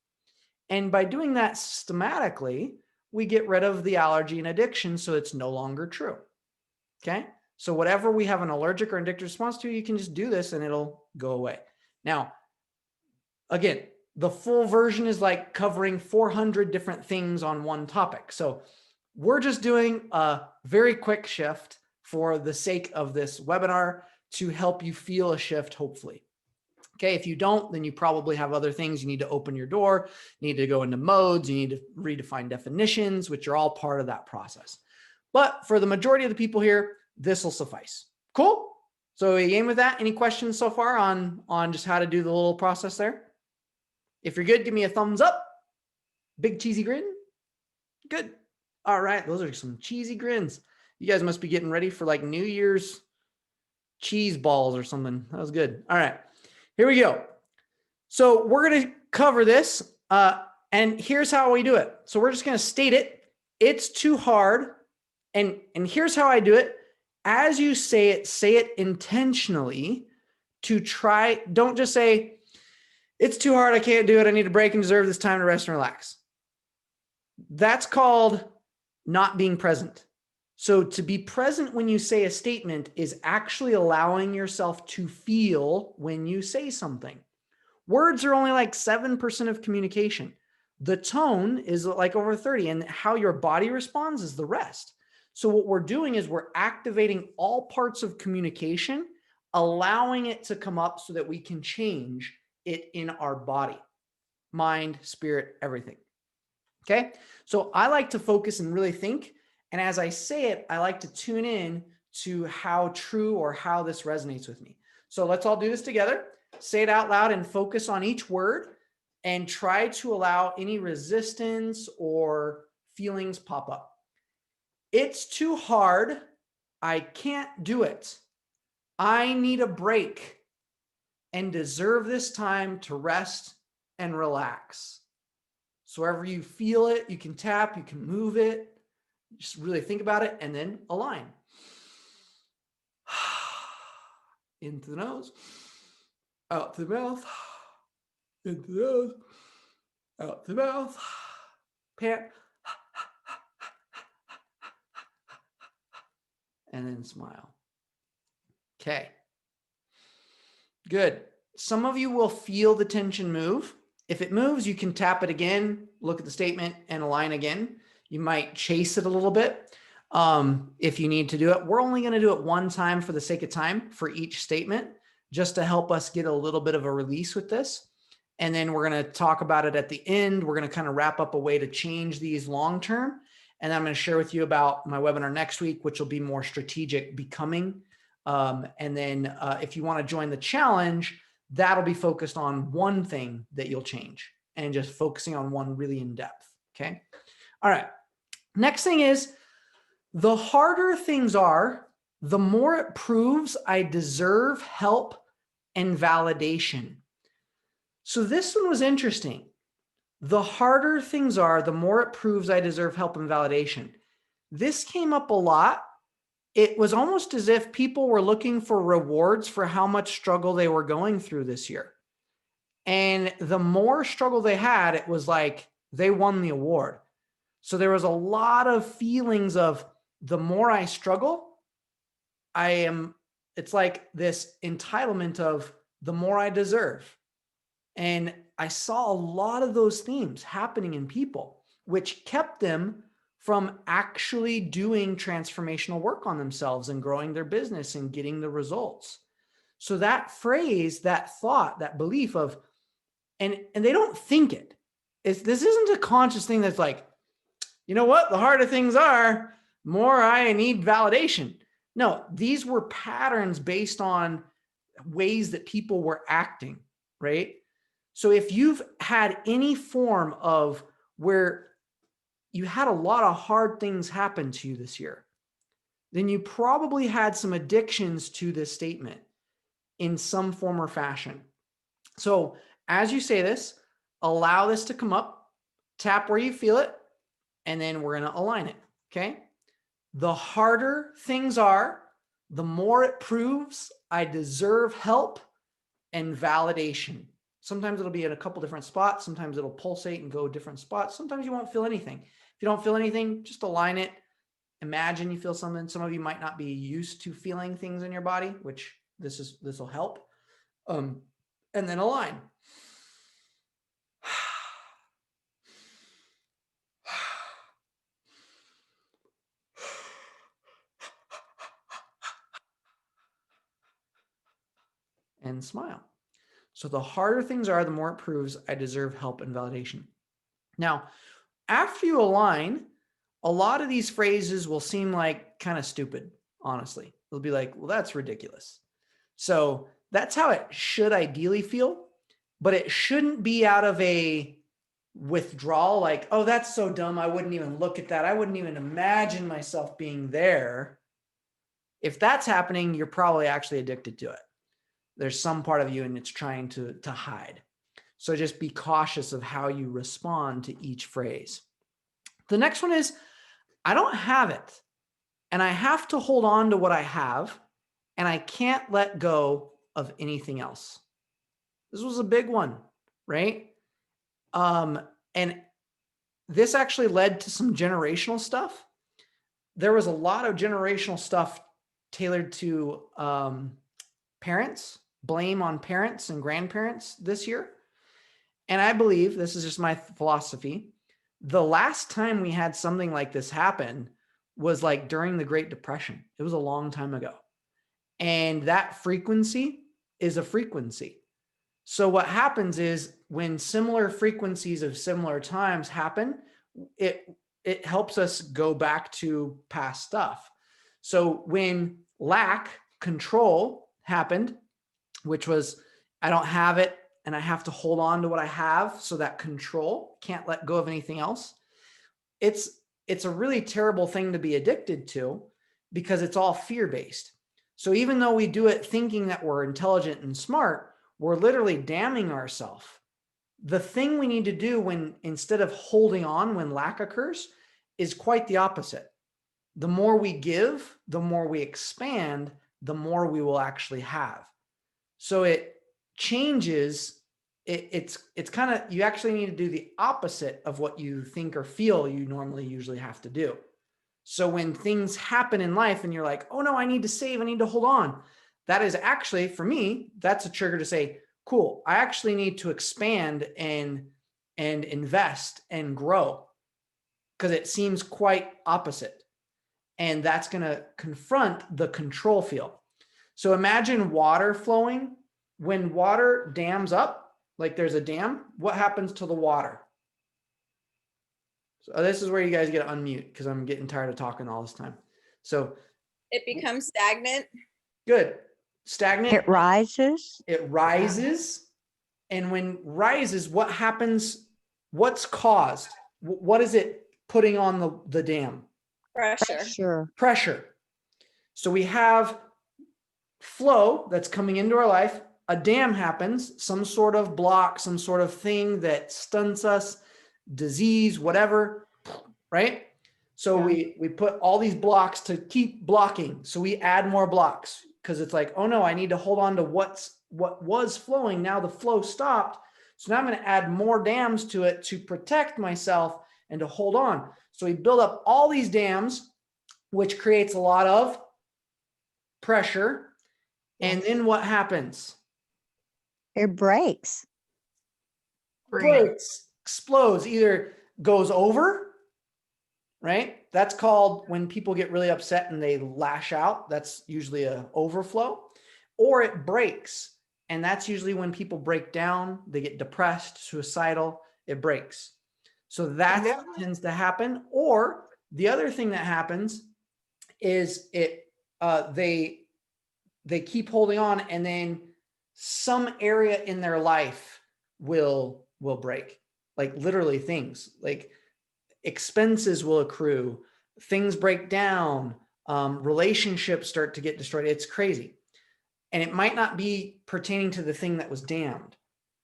And by doing that systematically, we get rid of the allergy and addiction so it's no longer true. Okay? So whatever we have an allergic or addictive response to, you can just do this and it'll go away. Now, again, the full version is like covering 400 different things on one topic. So we're just doing a very quick shift for the sake of this webinar to help you feel a shift, hopefully. Okay, if you don't, then you probably have other things. You need to open your door, you need to go into modes, you need to redefine definitions, which are all part of that process. But for the majority of the people here, this will suffice. Cool? So you game with that? Any questions so far on just how to do the little process there? If you're good, give me a thumbs up. Big cheesy grin. Good. All right, those are some cheesy grins. You guys must be getting ready for like New Year's cheese balls or something. That was good. All right, here we go. So we're going to cover this, and here's how we do it. So we're just going to state it. It's too hard, and here's how I do it. As you say it intentionally to try. Don't just say, it's too hard, I can't do it, I need a break and deserve this time to rest and relax. That's called not being present. So to be present when you say a statement is actually allowing yourself to feel when you say something. Words are only like 7% of communication. The tone is like over 30, and how your body responds is the rest. So what we're doing is we're activating all parts of communication, allowing it to come up so that we can change it in our body, mind, spirit, everything. Okay. So I like to focus and really think. And as I say it, I like to tune in to how true or how this resonates with me. So let's all do this together. Say it out loud and focus on each word and try to allow any resistance or feelings pop up. It's too hard. I can't do it. I need a break and deserve this time to rest and relax. So wherever you feel it, you can tap, you can move it. Just really think about it and then align. Into the nose, out the mouth, into the nose, out the mouth, pant, and then smile. Okay. Good. Some of you will feel the tension move. If it moves, you can tap it again, look at the statement and align again. You might chase it a little bit if you need to do it. We're only going to do it one time for the sake of time for each statement, just to help us get a little bit of a release with this. And then we're going to talk about it at the end. We're going to kind of wrap up a way to change these long-term. And I'm going to share with you about my webinar next week, which will be more strategic becoming. And then if you want to join the challenge, that'll be focused on one thing that you'll change and just focusing on one really in depth. Okay. All right. Next thing is, the harder things are, the more it proves I deserve help and validation. So this one was interesting. The harder things are, the more it proves I deserve help and validation. This came up a lot. It was almost as if people were looking for rewards for how much struggle they were going through this year. And the more struggle they had, it was like they won the award. So there was a lot of feelings of, the more I struggle, it's like this entitlement of the more I deserve. And I saw a lot of those themes happening in people, which kept them from actually doing transformational work on themselves and growing their business and getting the results. So that phrase, that thought, that belief of, and they don't think it. This isn't a conscious thing that's like, you know what, the harder things are, more I need validation. No, these were patterns based on ways that people were acting, right? So if you've had any form of where you had a lot of hard things happen to you this year, then you probably had some addictions to this statement in some form or fashion. So as you say this, allow this to come up, tap where you feel it, and then we're going to align it. Okay. The harder things are, the more it proves I deserve help and validation. Sometimes it'll be in a couple different spots. Sometimes it'll pulsate and go different spots. Sometimes you won't feel anything. If you don't feel anything, just align it. Imagine you feel something. Some of you might not be used to feeling things in your body, which this will help. And then align. And smile. So the harder things are, the more it proves I deserve help and validation. Now, after you align, a lot of these phrases will seem like kind of stupid, honestly. They'll be like, well, that's ridiculous. So that's how it should ideally feel, but it shouldn't be out of a withdrawal, like, oh, that's so dumb. I wouldn't even look at that. I wouldn't even imagine myself being there. If that's happening, you're probably actually addicted to it. There's some part of you and it's trying to hide. So just be cautious of how you respond to each phrase. The next one is, I don't have it and I have to hold on to what I have and I can't let go of anything else. This was a big one, right? And this actually led to some generational stuff. There was a lot of generational stuff tailored to parents, blame on parents and grandparents this year. And I believe, this is just my philosophy, the last time we had something like this happen was like during the Great Depression. It was a long time ago. And that frequency is a frequency. So what happens is when similar frequencies of similar times happen, it helps us go back to past stuff. So when lack, control happened, which was, I don't have it and I have to hold on to what I have. So that control, can't let go of anything else. It's a really terrible thing to be addicted to because it's all fear-based. So even though we do it thinking that we're intelligent and smart, we're literally damning ourselves. The thing we need to do when, instead of holding on when lack occurs, is quite the opposite. The more we give, the more we expand, the more we will actually have. So it changes, it's kind of, you actually need to do the opposite of what you think or feel you normally usually have to do. So when things happen in life and you're like, oh no, I need to save, I need to hold on. That is actually, for me, that's a trigger to say, cool, I actually need to expand and invest and grow, because it seems quite opposite. And that's going to confront the control field. So imagine water flowing. When water dams up, like there's a dam, what happens to the water? So this is where you guys get to unmute because I'm getting tired of talking all this time. So it becomes stagnant. Good. Stagnant. It rises. It rises. And when rises, what happens? What's caused? What is it putting on the dam? Pressure. Pressure. So we have flow that's coming into our life. A dam happens, some sort of block, some sort of thing that stunts us, disease, whatever, right? So we put all these blocks to keep blocking. So we add more blocks because it's like, oh no, I need to hold on to what was flowing. Now the flow stopped. So now I'm going to add more dams to it to protect myself and to hold on. So we build up all these dams, which creates a lot of pressure. And then what happens? It breaks. Breaks, explodes, either goes over, right? That's called when people get really upset and they lash out. That's usually an overflow. Or it breaks. And that's usually when people break down, they get depressed, suicidal, it breaks. So that tends to happen. Or the other thing that happens is it they keep holding on, and then some area in their life will break. Like literally things like expenses will accrue, things break down, relationships start to get destroyed. It's crazy. And it might not be pertaining to the thing that was damned.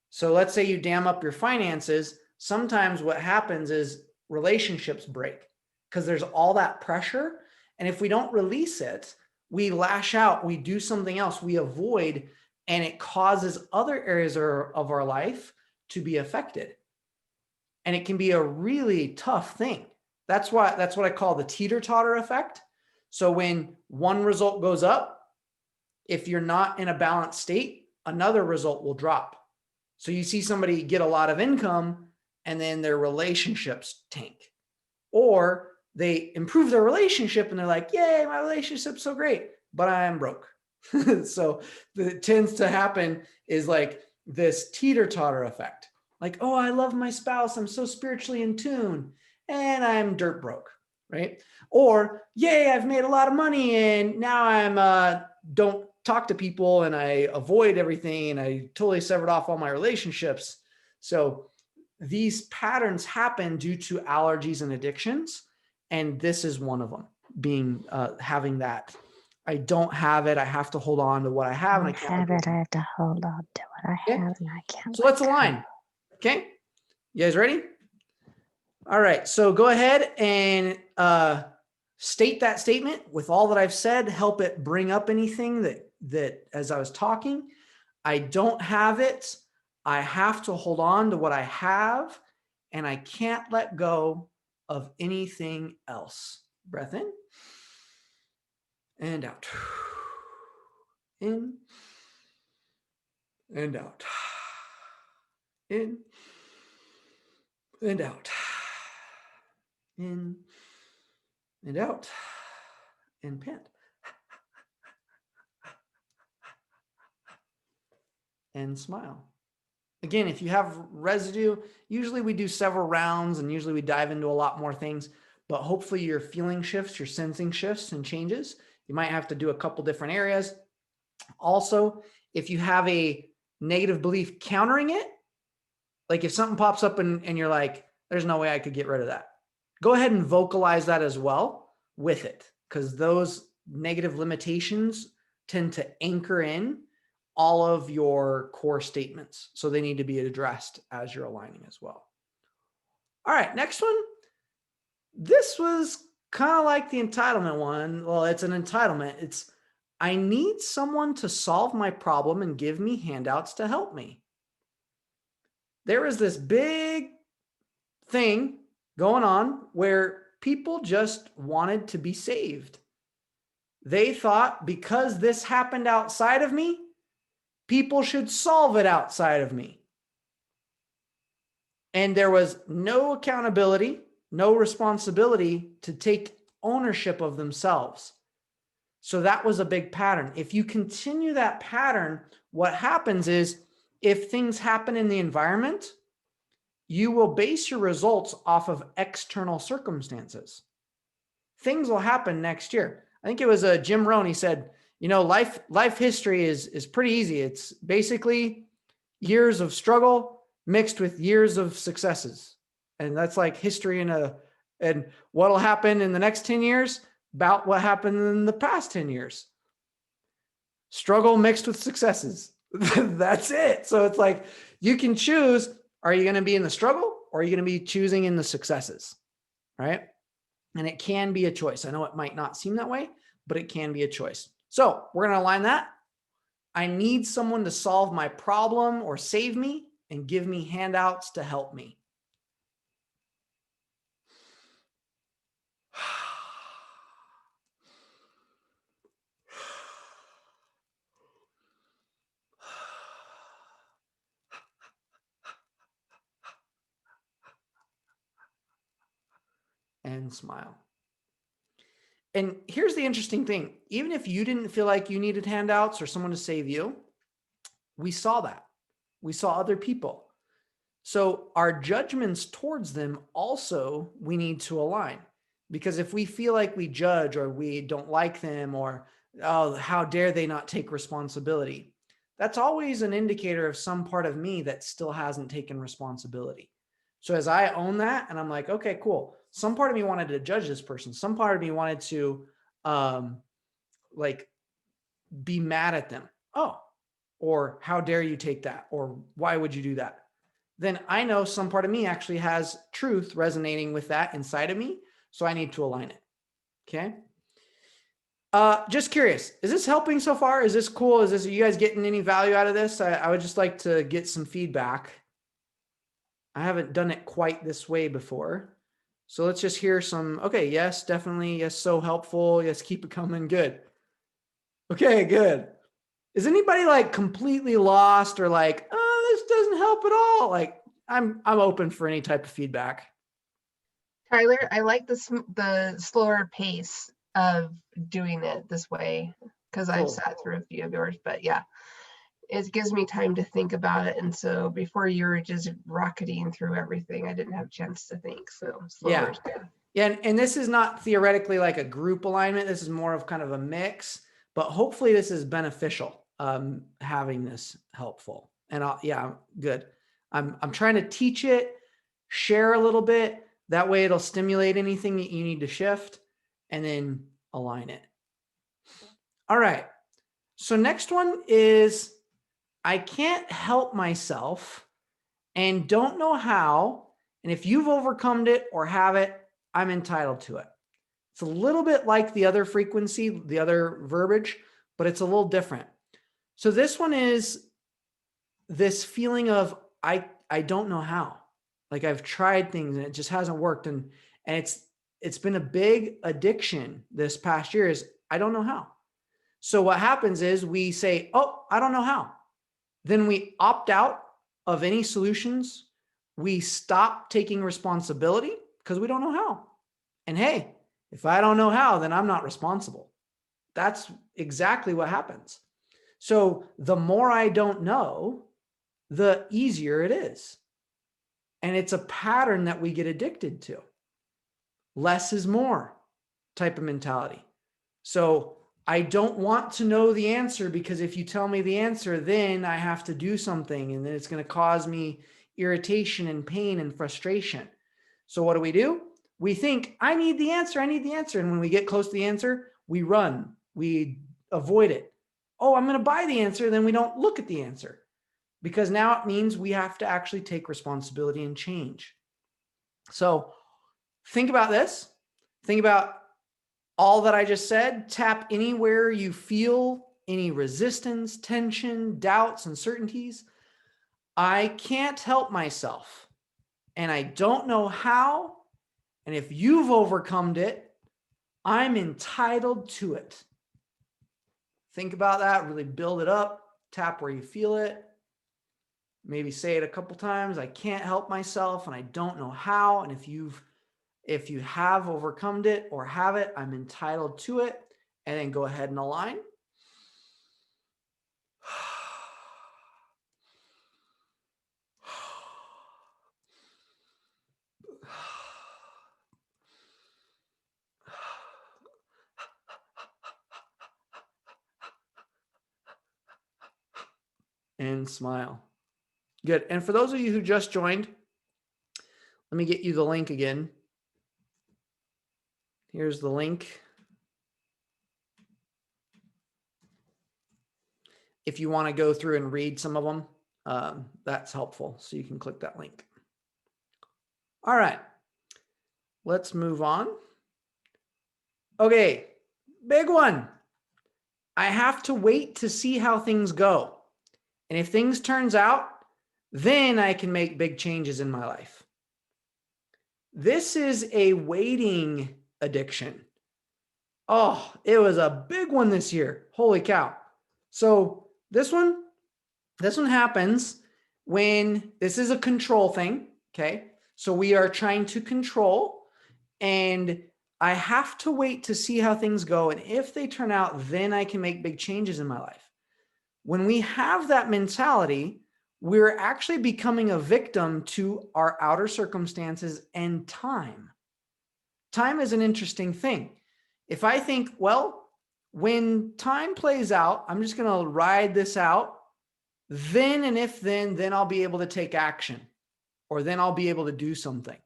So let's say you dam up your finances. Sometimes what happens is relationships break because there's all that pressure. And if we don't release it, we lash out, we do something else, we avoid, and it causes other areas of our life to be affected. And it can be a really tough thing. That's what I call the teeter-totter effect. So when one result goes up, if you're not in a balanced state, another result will drop. So you see somebody get a lot of income and then their relationships tank, or they improve their relationship and they're like, yay, my relationship's so great, but I'm broke. So that tends to happen is like this teeter-totter effect. Like, oh, I love my spouse, I'm so spiritually in tune, and I'm dirt broke, right? Or, yay, I've made a lot of money and now I'm don't talk to people and I avoid everything and I totally severed off all my relationships. So these patterns happen due to allergies and addictions. And this is one of them, being having that. I don't have it. I have to hold on to what I have. And I can't have it. I have to hold on to what I Okay. have, and I can't. So let's align. Okay. You guys ready? All right. So go ahead and state that statement with all that I've said. Help it bring up anything that as I was talking, I don't have it. I have to hold on to what I have, and I can't let go of anything else. Breath in and out. In and out. In and out. In and out. And pant. And smile. Again, if you have residue, usually we do several rounds and usually we dive into a lot more things, but hopefully your feeling shifts, your sensing shifts and changes. You might have to do a couple different areas. Also, if you have a negative belief countering it, like if something pops up and you're like, there's no way I could get rid of that, go ahead and vocalize that as well with it, because those negative limitations tend to anchor in all of your core statements. So they need to be addressed as you're aligning as well. All right, next one. This was kind of like the entitlement one. Well, it's an entitlement. It's, I need someone to solve my problem and give me handouts to help me. There is this big thing going on where people just wanted to be saved. They thought because this happened outside of me, people should solve it outside of me. And there was no accountability, no responsibility to take ownership of themselves. So that was a big pattern. If you continue that pattern, what happens is if things happen in the environment, you will base your results off of external circumstances. Things will happen next year. I think it was Jim Rohn. He said, you know, life history is pretty easy. It's basically years of struggle mixed with years of successes. And that's like history and what'll happen in the next 10 years about what happened in the past 10 years. Struggle mixed with successes. That's it. So it's like, you can choose, are you going to be in the struggle or are you going to be choosing in the successes? Right? And it can be a choice. I know it might not seem that way, but it can be a choice. So we're going to align that. I need someone to solve my problem or save me and give me handouts to help me. And smile. And here's the interesting thing. Even if you didn't feel like you needed handouts or someone to save you, we saw that. We saw other people. So our judgments towards them also, we need to align. Because if we feel like we judge or we don't like them or Oh, how dare they not take responsibility? That's always an indicator of some part of me that still hasn't taken responsibility. So as I own that and I'm like, okay, cool. Some part of me wanted to judge this person. Some part of me wanted to like be mad at them. Oh, or how dare you take that? Or why would you do that? Then I know some part of me actually has truth resonating with that inside of me. So I need to align it. Okay. Just curious, is this helping so far? Is this cool? Are you guys getting any value out of this? I would just like to get some feedback. I haven't done it quite this way before. So let's just hear some, okay, yes, definitely. Yes, so helpful. Yes, keep it coming. Good. Okay, good. Is anybody like completely lost or like, oh, this doesn't help at all? Like I'm open for any type of feedback. Tyler, I like the slower pace of doing it this way because I've Cool. sat through a few of yours, but yeah, it gives me time to think about it. And so before you were just rocketing through everything, I didn't have a chance to think. So slower is good. Yeah. And this is not theoretically like a group alignment. This is more of kind of a mix, but hopefully this is beneficial. Having this helpful and good. I'm trying to teach it, share a little bit. That way it'll stimulate anything that you need to shift and then align it. All right. So next one is I can't help myself and don't know how. And if you've overcome it or have it, I'm entitled to it. It's a little bit like the other frequency, the other verbiage, but it's a little different. So this one is this feeling of I don't know how. Like I've tried things and it just hasn't worked. And it's been a big addiction this past year is I don't know how. So what happens is we say, oh, I don't know how. Then we opt out of any solutions. We stop taking responsibility because we don't know how. And hey, if I don't know how, then I'm not responsible. That's exactly what happens. So the more I don't know, the easier it is. And it's a pattern that we get addicted to. Less is more type of mentality. So I don't want to know the answer because if you tell me the answer, then I have to do something and then it's going to cause me irritation and pain and frustration. So what do? We think, I need the answer. I need the answer. And when we get close to the answer, we run, we avoid it. Oh, I'm going to buy the answer. Then we don't look at the answer because now it means we have to actually take responsibility and change. So think about this. Think about all that I just said. Tap anywhere you feel any resistance, tension, doubts, uncertainties. I can't help myself and I don't know how. And if you've overcome it, I'm entitled to it. Think about that, really build it up, tap where you feel it. Maybe say it a couple times. I can't help myself and I don't know how. And if you have overcome it or have it, I'm entitled to it. And then go ahead and align. And smile. Good. And for those of you who just joined, let me get you the link again. Here's the link. If you want to go through and read some of them, that's helpful. So you can click that link. All right. Let's move on. Okay. Big one. I have to wait to see how things go. And if things turns out, then I can make big changes in my life. This is a waiting addiction. Oh, it was a big one this year. Holy cow. So this one happens when this is a control thing. Okay. So we are trying to control and I have to wait to see how things go. And if they turn out, then I can make big changes in my life. When we have that mentality, we're actually becoming a victim to our outer circumstances and time. Time is an interesting thing. If I think, well, when time plays out, I'm just going to ride this out. Then, and if then I'll be able to take action, or then I'll be able to do something.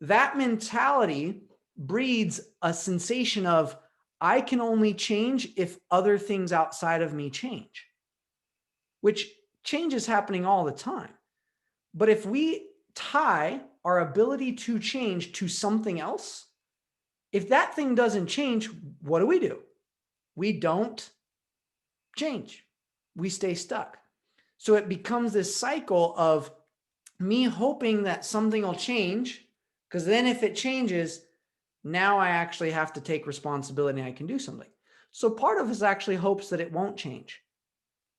That mentality breeds a sensation of, I can only change if other things outside of me change, which change is happening all the time. But if we tie our ability to change to something else, if that thing doesn't change, what do? We don't change. We stay stuck. So it becomes this cycle of me hoping that something will change, because then if it changes, now I actually have to take responsibility and I can do something. So part of us actually hopes that it won't change.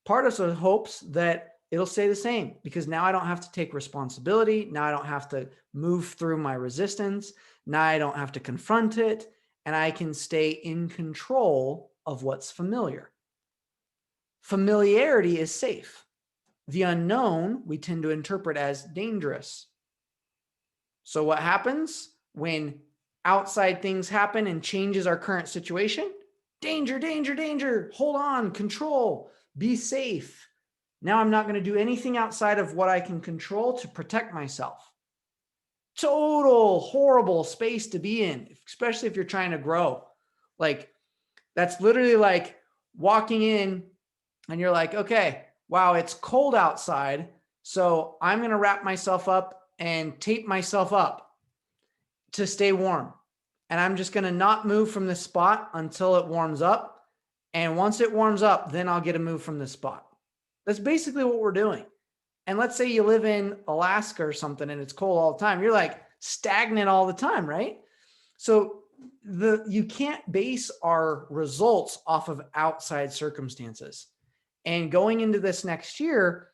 Part of us hopes that it'll stay the same, because now I don't have to take responsibility. Now I don't have to move through my resistance. Now I don't have to confront it, and I can stay in control of what's familiar. Familiarity is safe. The unknown we tend to interpret as dangerous. So what happens when outside things happen and changes our current situation? Danger, danger, danger. Hold on, control, be safe. Now I'm not going to do anything outside of what I can control to protect myself. Total horrible space to be in, especially if you're trying to grow. Like, that's literally like walking in and you're like, okay, wow, it's cold outside. So I'm going to wrap myself up and tape myself up to stay warm. And I'm just going to not move from this spot until it warms up. And once it warms up, then I'll get a move from this spot. That's basically what we're doing. And let's say you live in Alaska or something and it's cold all the time. You're like stagnant all the time, right? So you can't base our results off of outside circumstances. And going into this next year,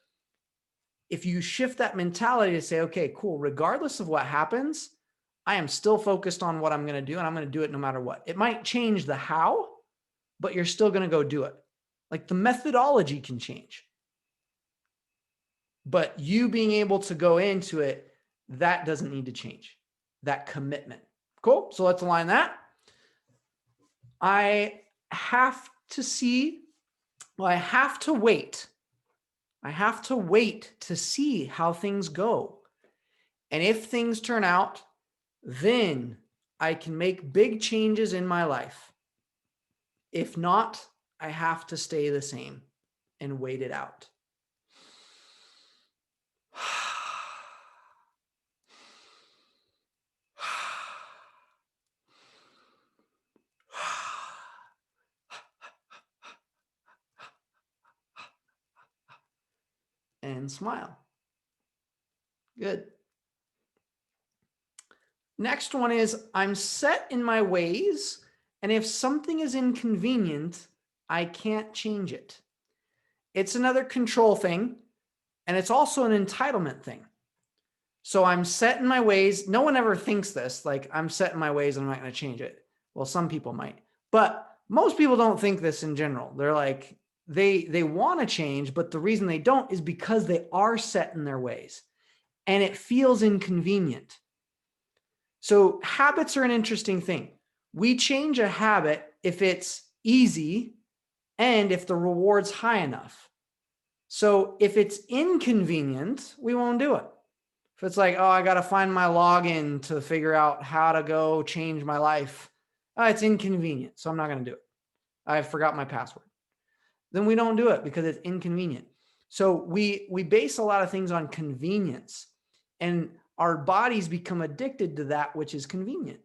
if you shift that mentality to say, okay, cool, regardless of what happens, I am still focused on what I'm going to do, and I'm going to do it no matter what. It might change the how, but you're still going to go do it. Like, the methodology can change, but you being able to go into it, that doesn't need to change. That commitment. Cool. So let's align that. I have to wait. I have to wait to see how things go. And if things turn out, then I can make big changes in my life. If not, I have to stay the same and wait it out. And smile. Good. Next one is, I'm set in my ways, and if something is inconvenient, I can't change it. It's another control thing, and it's also an entitlement thing. So I'm set in my ways. No one ever thinks this, like, I'm set in my ways and I'm not going to change it. Well, some people might, but most people don't think this in general. They're like, they want to change, but the reason they don't is because they are set in their ways and it feels inconvenient. So habits are an interesting thing. We change a habit if it's easy and if the reward's high enough. So if it's inconvenient, we won't do it. If it's like, oh, I got to find my login to figure out how to go change my life. It's inconvenient, so I'm not going to do it. I forgot my password. Then we don't do it because it's inconvenient. So we base a lot of things on convenience, and our bodies become addicted to that which is convenient.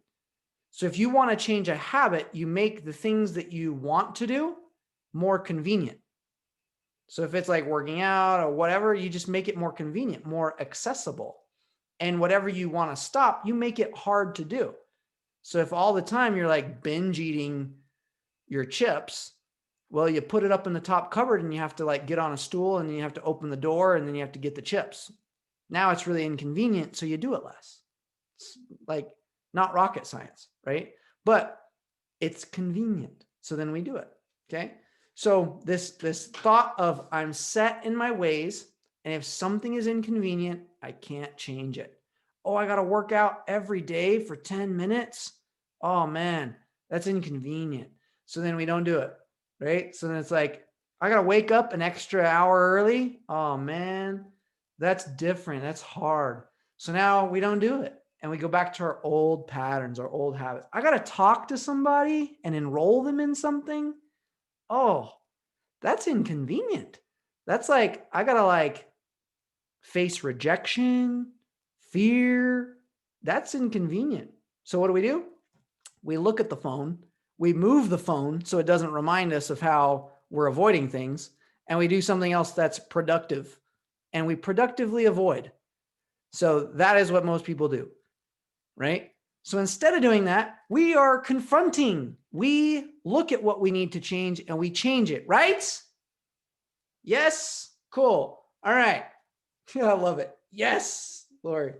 So if you want to change a habit, you make the things that you want to do more convenient. So if it's like working out or whatever, you just make it more convenient, more accessible. And whatever you want to stop, you make it hard to do. So if all the time you're like binge eating your chips, well, you put it up in the top cupboard and you have to like get on a stool and then you have to open the door and then you have to get the chips. Now it's really inconvenient, so you do it less. It's like not rocket science, right? But it's convenient. So then we do it. Okay. So this thought of I'm set in my ways, and if something is inconvenient, I can't change it. Oh, I got to work out every day for 10 minutes. Oh man, that's inconvenient. So then we don't do it, right? So then it's like, I got to wake up an extra hour early. Oh man, that's different. That's hard. So now we don't do it. And we go back to our old patterns, our old habits. I got to talk to somebody and enroll them in something. Oh, that's inconvenient. That's like, I got to like face rejection, fear. That's inconvenient. So what do? We look at the phone, we move the phone so it doesn't remind us of how we're avoiding things, and we do something else that's productive, and we productively avoid. So that is what most people do, right? So instead of doing that, we are confronting. We look at what we need to change and we change it, right? Yes. Cool. All right. I love it. Yes, Lori.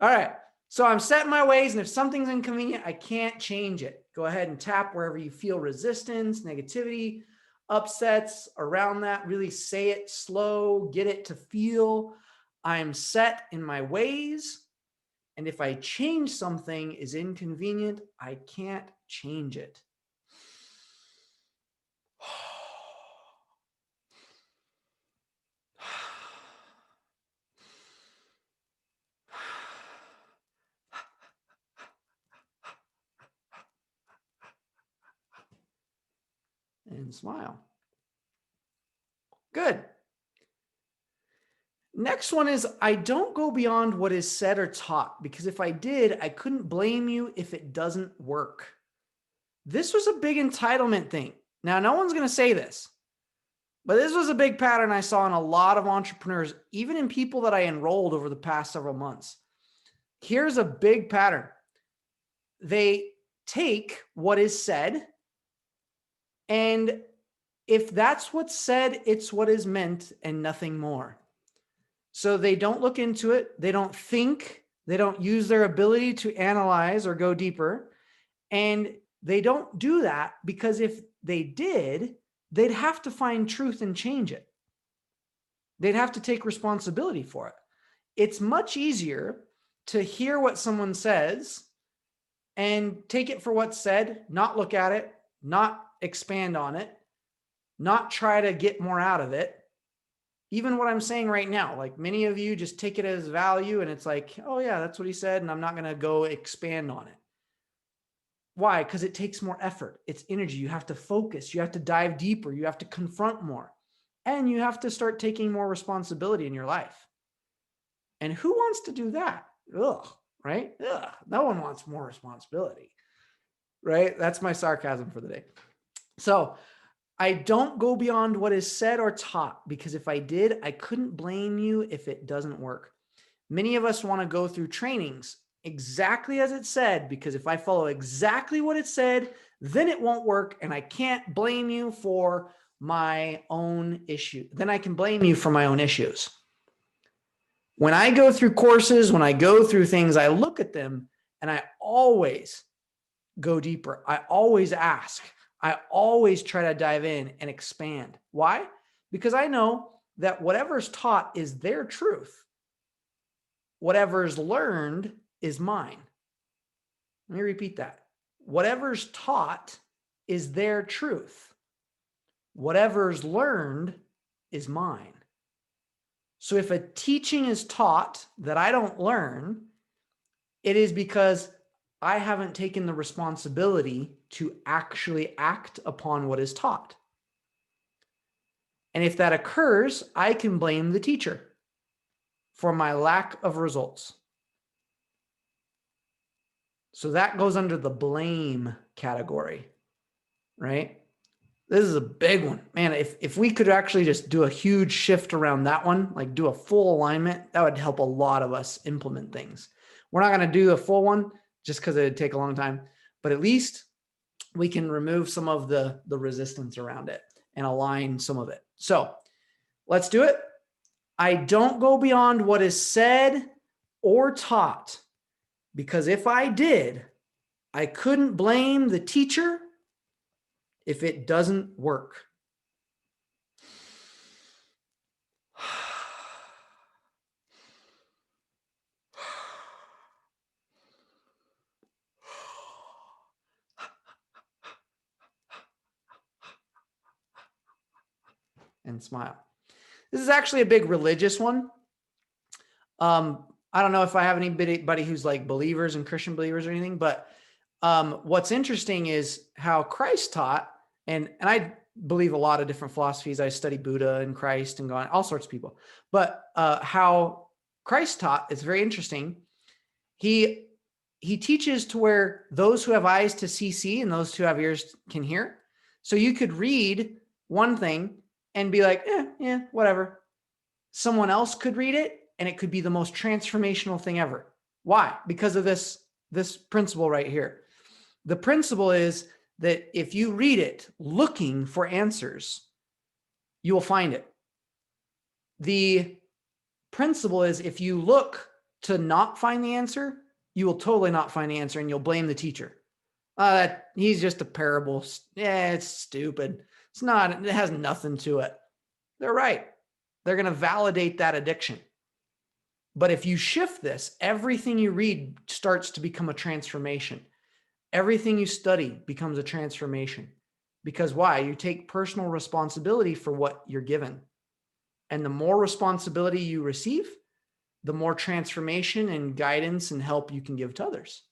All right. So I'm setting my ways, and if something's inconvenient, I can't change it. Go ahead and tap wherever you feel resistance, negativity, upsets around that. Really say it slow, get it to feel I'm set in my ways. And if I change something is inconvenient, I can't change it. And smile. Good. Next one is, I don't go beyond what is said or taught, because if I did, I couldn't blame you if it doesn't work. This was a big entitlement thing. Now, no one's going to say this, but this was a big pattern I saw in a lot of entrepreneurs, even in people that I enrolled over the past several months. Here's a big pattern. They take what is said, and if that's what's said, it's what is meant and nothing more. So they don't look into it. They don't think. They don't use their ability to analyze or go deeper. And they don't do that because if they did, they'd have to find truth and change it. They'd have to take responsibility for it. It's much easier to hear what someone says and take it for what's said, not look at it, not expand on it, not try to get more out of it. Even what I'm saying right now, like many of you just take it as value and it's like, oh yeah, that's what he said, and I'm not going to go expand on it. Why? Because it takes more effort. It's energy. You have to focus. You have to dive deeper. You have to confront more. And you have to start taking more responsibility in your life. And who wants to do that? Ugh, right? Ugh, no one wants more responsibility, right? That's my sarcasm for the day. So I don't go beyond what is said or taught, because if I did, I couldn't blame you if it doesn't work. Many of us want to go through trainings exactly as it said, because if I follow exactly what it said, then it won't work. And I can't blame you for my own issue. Then I can blame you for my own issues. When I go through courses, when I go through things, I look at them and I always go deeper. I always ask. I always try to dive in and expand. Why? Because I know that whatever's taught is their truth. Whatever's learned is mine. Let me repeat that. Whatever's taught is their truth. Whatever's learned is mine. So if a teaching is taught that I don't learn, it is because I haven't taken the responsibility to actually act upon what is taught. And if that occurs, I can blame the teacher for my lack of results. So that goes under the blame category, right? This is a big one, man. If we could actually just do a huge shift around that one, like do a full alignment, that would help a lot of us implement things. We're not going to do a full one just because it'd take a long time, but at least we can remove some of the resistance around it and align some of it. So let's do it. I don't go beyond what is said or taught, because if I did, I couldn't blame the teacher if it doesn't work. and smile. This is actually a big religious one. I don't know if I have anybody who's like believers and Christian believers or anything, but what's interesting is how Christ taught, and I believe a lot of different philosophies. I study Buddha and Christ and all sorts of people, but how Christ taught, it's very interesting. He teaches to where those who have eyes to see and those who have ears can hear. So you could read one thing and be like, yeah, whatever. Someone else could read it and it could be the most transformational thing ever. Why? Because of this principle right here. The principle is that if you read it looking for answers, you will find it. The principle is if you look to not find the answer, you will totally not find the answer and you'll blame the teacher. He's just a parable. Yeah, it's stupid. It's not, it has nothing to it. They're right. They're going to validate that addiction. But if you shift this, everything you read starts to become a transformation. Everything you study becomes a transformation. Because why? You take personal responsibility for what you're given. And the more responsibility you receive, the more transformation and guidance and help you can give to others.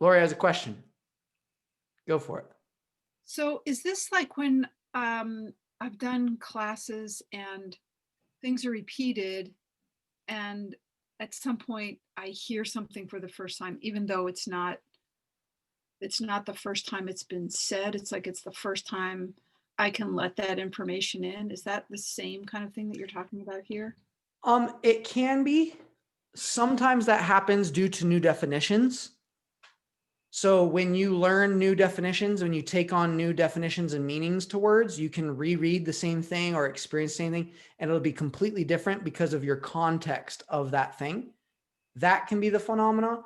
Lori has a question. Go for it. So is this like when I've done classes and things are repeated and at some point I hear something for the first time, even though it's not the first time it's been said. It's like it's the first time I can let that information in. Is that the same kind of thing that you're talking about here? It can be. Sometimes that happens due to new definitions. So when you learn new definitions, when you take on new definitions and meanings to words, you can reread the same thing or experience the same thing, and it'll be completely different because of your context of that thing. That can be the phenomena.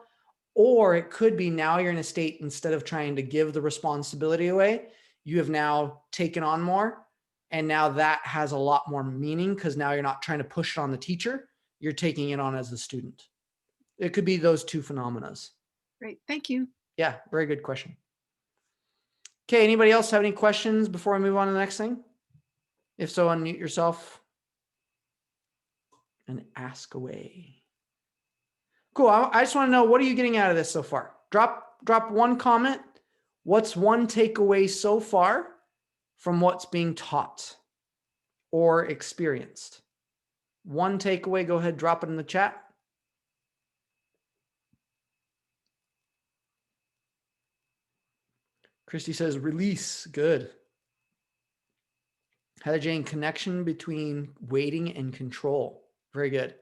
Or it could be now you're in a state, instead of trying to give the responsibility away, you have now taken on more. And now that has a lot more meaning because now you're not trying to push it on the teacher. You're taking it on as the student. It could be those two phenomena. Great, thank you. Yeah, very good question. Okay, anybody else have any questions before I move on to the next thing? If so, unmute yourself and ask away. Cool. I just want to know, what are you getting out of this so far? Drop one comment. What's one takeaway so far from what's being taught or experienced? One takeaway, go ahead, drop it in the chat. Christy says, release, good. Heather Jane, connection between waiting and control, very good.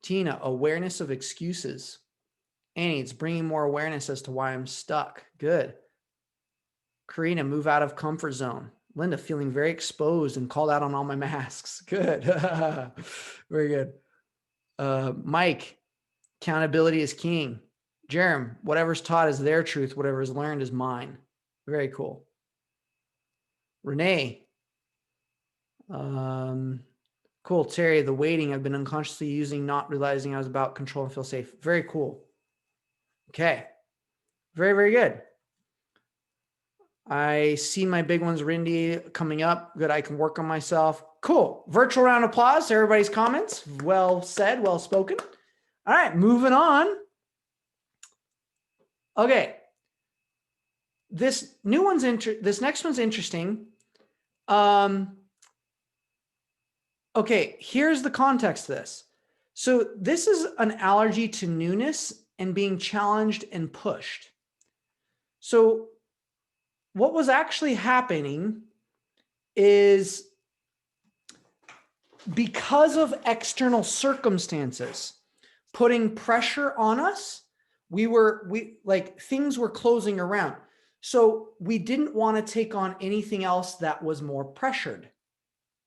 Tina, awareness of excuses. Annie, it's bringing more awareness as to why I'm stuck, good. Karina, move out of comfort zone. Linda, feeling very exposed and called out on all my masks, good. Very good. Mike, accountability is king. Jerem, whatever's taught is their truth, whatever is learned is mine. Very cool. Renee, cool. Terry, the waiting I've been unconsciously using, not realizing I was about control and feel safe. Very cool. Okay. Very, very good. I see my big ones, Rindy, coming up. Good. I can work on myself. Cool. Virtual round of applause to everybody's comments. Well said, well spoken. All right, moving on. Okay. This next one's interesting. Okay, here's the context to this. So this is an allergy to newness and being challenged and pushed. So what was actually happening is, because of external circumstances putting pressure on us, things were closing around. So we didn't want to take on anything else that was more pressured,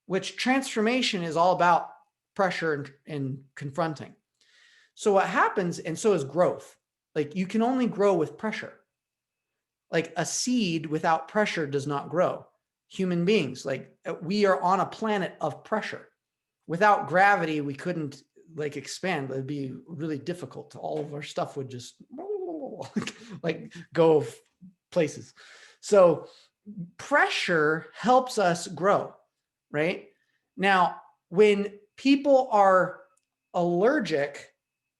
which transformation is all about pressure and confronting. So what happens, and so is growth. Like, you can only grow with pressure. Like, a seed without pressure does not grow. Human beings, like, we are on a planet of pressure. Without gravity, we couldn't expand. It'd be really difficult. All of our stuff would just like go places. So pressure helps us grow, right? Now, when people are allergic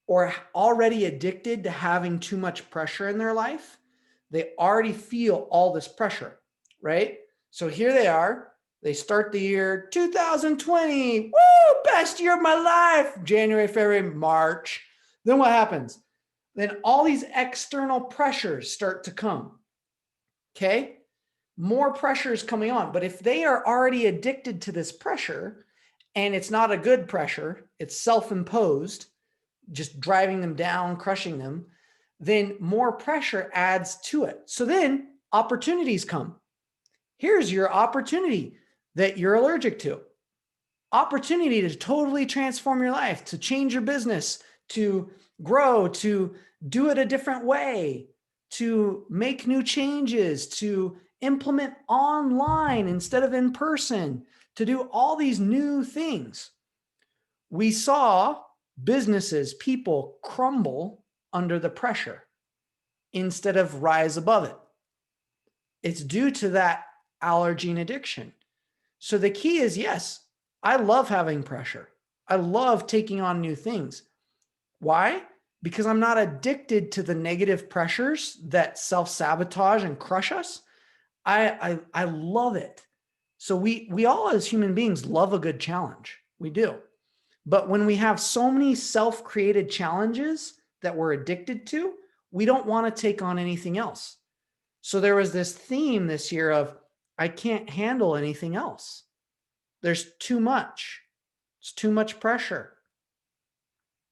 or already addicted to having too much pressure in their life, they already feel all this pressure, right? So here they are. They start the year 2020. Woo, best year of my life. January, February, March. Then what happens? Then all these external pressures start to come. Okay? More pressure is coming on. But if they are already addicted to this pressure, and it's not a good pressure, it's self-imposed, just driving them down, crushing them, then more pressure adds to it. So then opportunities come. Here's your opportunity that you're allergic to. Opportunity to totally transform your life, to change your business, to grow, to do it a different way, to make new changes, to implement online instead of in person, to do all these new things. We saw businesses, people crumble under the pressure instead of rise above it. It's due to that allergy and addiction. So the key is, yes, I love having pressure. I love taking on new things. Why? Because I'm not addicted to the negative pressures that self-sabotage and crush us. I love it. So we all as human beings love a good challenge. We do. But when we have so many self-created challenges that we're addicted to, we don't want to take on anything else. So there was this theme this year of, I can't handle anything else. There's too much. It's too much pressure.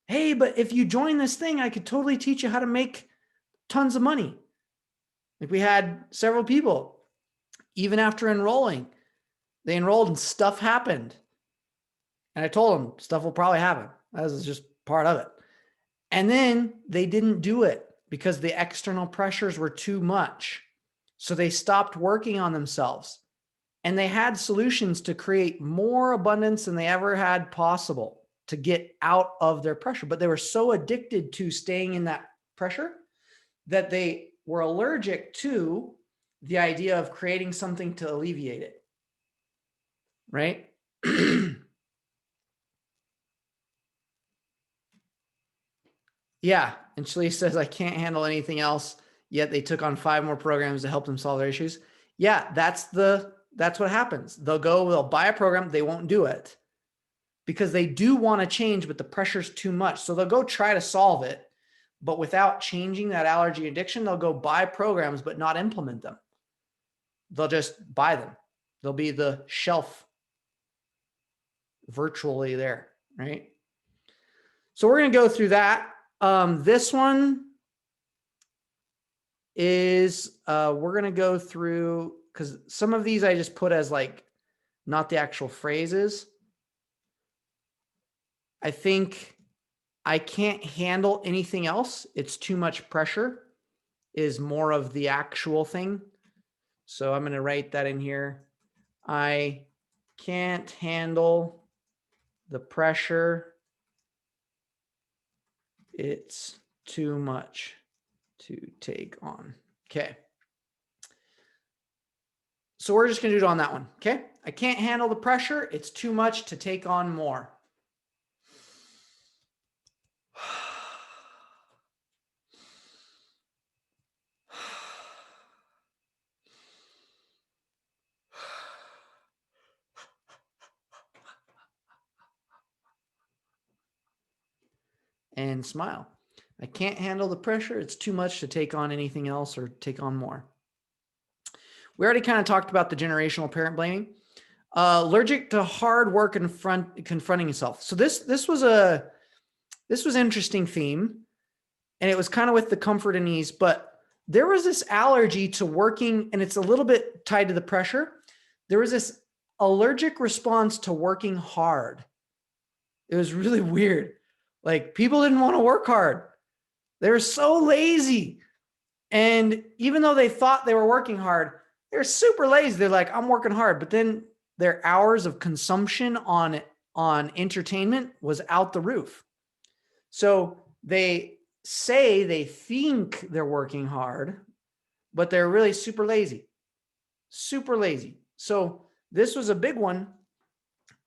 Hey, but if you join this thing, I could totally teach you how to make tons of money. Like we had several people, even after enrolling, they enrolled and stuff happened. And I told them stuff will probably happen. That was just part of it. And then they didn't do it because the external pressures were too much. So they stopped working on themselves. And they had solutions to create more abundance than they ever had possible to get out of their pressure. But they were so addicted to staying in that pressure that they were allergic to the idea of creating something to alleviate it. Right? Yeah. And Shalice says, I can't handle anything else. Yet they took on 5 more programs to help them solve their issues. Yeah, that's what happens. They'll buy a program, they won't do it because they do want to change, but the pressure's too much. So they'll go try to solve it, but without changing that allergy addiction, they'll go buy programs, but not implement them. They'll just buy them. They'll be the shelf virtually there, right? So we're going to go through that. This one is, we're going to go through, because some of these I just put as like, not the actual phrases. I think I can't handle anything else. It's too much pressure is more of the actual thing. So I'm going to write that in here. I can't handle the pressure. It's too much to take on. Okay. So we're just going to do it on that one. Okay. I can't handle the pressure. It's too much to take on more. And smile. I can't handle the pressure. It's too much to take on anything else or take on more. We already kind of talked about the generational parent blaming. Allergic to hard work and confronting yourself. So this was an interesting theme, and it was kind of with the comfort and ease, but there was this allergy to working, and it's a little bit tied to the pressure. There was this allergic response to working hard. It was really weird. Like people didn't want to work hard. They were so lazy. And even though they thought they were working hard, they're super lazy. They're like, I'm working hard. But then their hours of consumption on entertainment was out the roof. So they say they think they're working hard, but they're really super lazy. super lazy. So this was a big one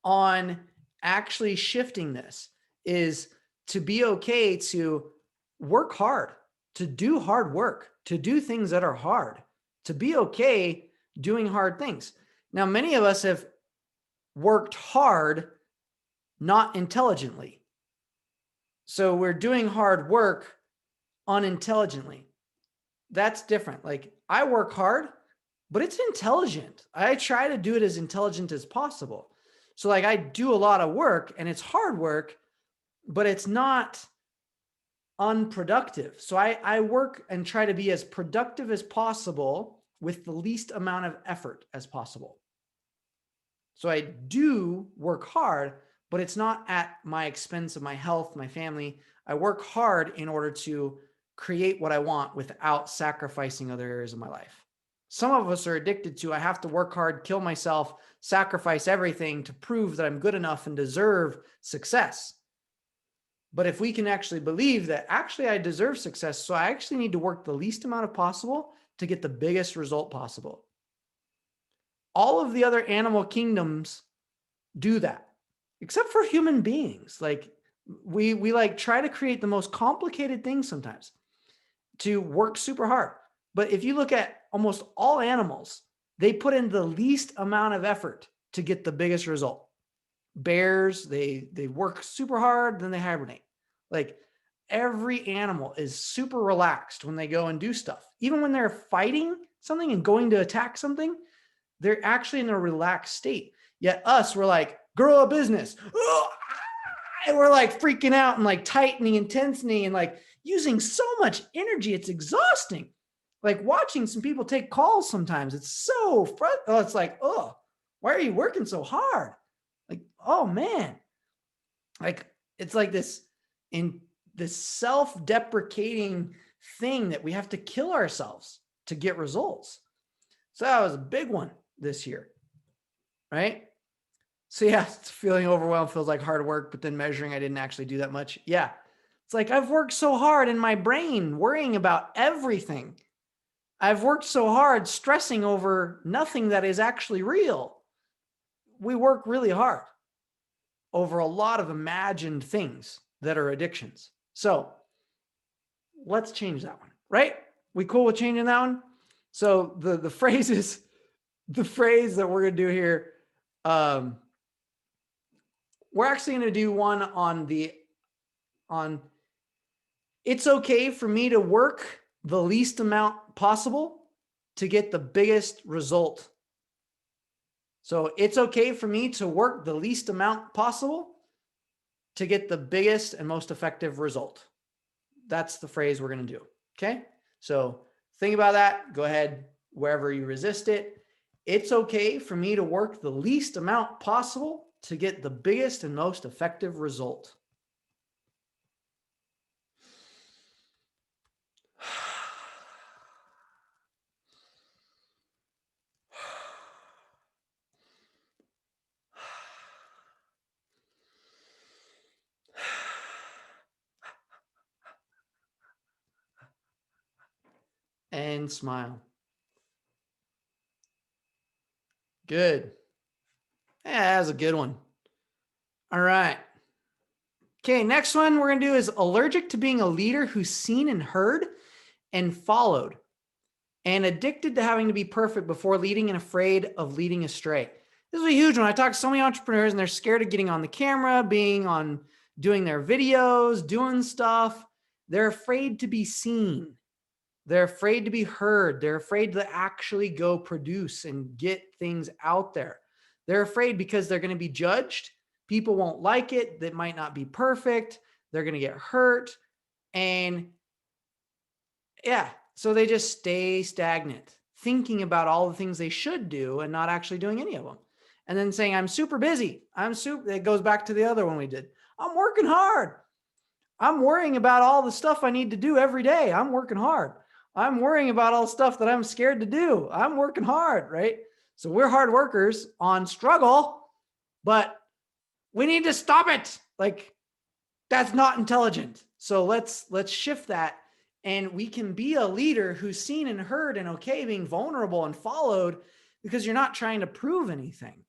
on actually shifting this, is to be okay to work hard, to do hard work, to do things that are hard, to be okay doing hard things. Now, many of us have worked hard, not intelligently. So we're doing hard work unintelligently. That's different. Like, I work hard, but it's intelligent. I try to do it as intelligent as possible. So like, I do a lot of work and it's hard work, but it's not unproductive. So I work and try to be as productive as possible with the least amount of effort as possible. So I do work hard, but it's not at my expense of my health, my family. I work hard in order to create what I want without sacrificing other areas of my life. Some of us are addicted to, I have to work hard, kill myself, sacrifice everything to prove that I'm good enough and deserve success. But if we can actually believe that actually I deserve success, so I actually need to work the least amount of possible to get the biggest result possible. All of the other animal kingdoms do that, except for human beings. Like we like try to create the most complicated things sometimes to work super hard. But if you look at almost all animals, they put in the least amount of effort to get the biggest result. Bears, they work super hard, then they hibernate. Like every animal is super relaxed when they go and do stuff. Even when they're fighting something and going to attack something, they're actually in a relaxed state. Yet us, we're like, girl of business. And we're like freaking out and like tightening and tensing and like using so much energy. It's exhausting. Like watching some people take calls sometimes. It's so frustrating. It's like, oh, why are you working so hard? Like, oh man. Like it's like this self-deprecating thing that we have to kill ourselves to get results. So that was a big one this year, right? So yeah, it's feeling overwhelmed, feels like hard work, but then measuring, I didn't actually do that much. Yeah. It's like, I've worked so hard in my brain, worrying about everything. I've worked so hard, stressing over nothing that is actually real. We work really hard over a lot of imagined things that are addictions. So let's change that one, right? We cool with changing that one? So the phrase that we're going to do here, we're actually going to do one on it's okay for me to work the least amount possible to get the biggest result. So it's okay for me to work the least amount possible to get the biggest and most effective result. That's the phrase we're going to do. Okay. So think about that. Go ahead, wherever you resist it. It's okay for me to work the least amount possible to get the biggest and most effective result. And smile. Good. Yeah, that was a good one. All right. Okay, next one we're going to do is allergic to being a leader who's seen and heard and followed, and addicted to having to be perfect before leading and afraid of leading astray. This is a huge one. I talk to so many entrepreneurs and they're scared of getting on the camera, doing their videos, doing stuff. They're afraid to be seen. They're afraid to be heard. They're afraid to actually go produce and get things out there. They're afraid because they're going to be judged. People won't like it. That might not be perfect. They're going to get hurt. And yeah, so they just stay stagnant, thinking about all the things they should do and not actually doing any of them. And then saying, I'm super busy. It goes back to the other one we did. I'm working hard. I'm worrying about all the stuff I need to do every day. I'm working hard. I'm worrying about all the stuff that I'm scared to do. I'm working hard, right? So we're hard workers on struggle, but we need to stop it. Like, that's not intelligent. So let's shift that, and we can be a leader who's seen and heard and okay being vulnerable and followed, because you're not trying to prove anything.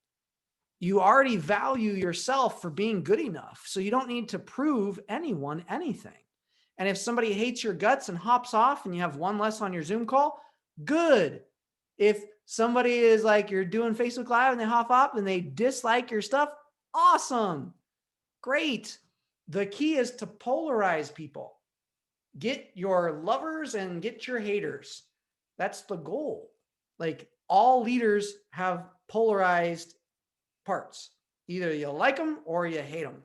You already value yourself for being good enough. So you don't need to prove anyone anything. And if somebody hates your guts and hops off and you have one less on your Zoom call, good. If somebody is like, you're doing Facebook Live and they hop off and they dislike your stuff, awesome. Great. The key is to polarize people. Get your lovers and get your haters. That's the goal. Like, all leaders have polarized parts. Either you like them or you hate them.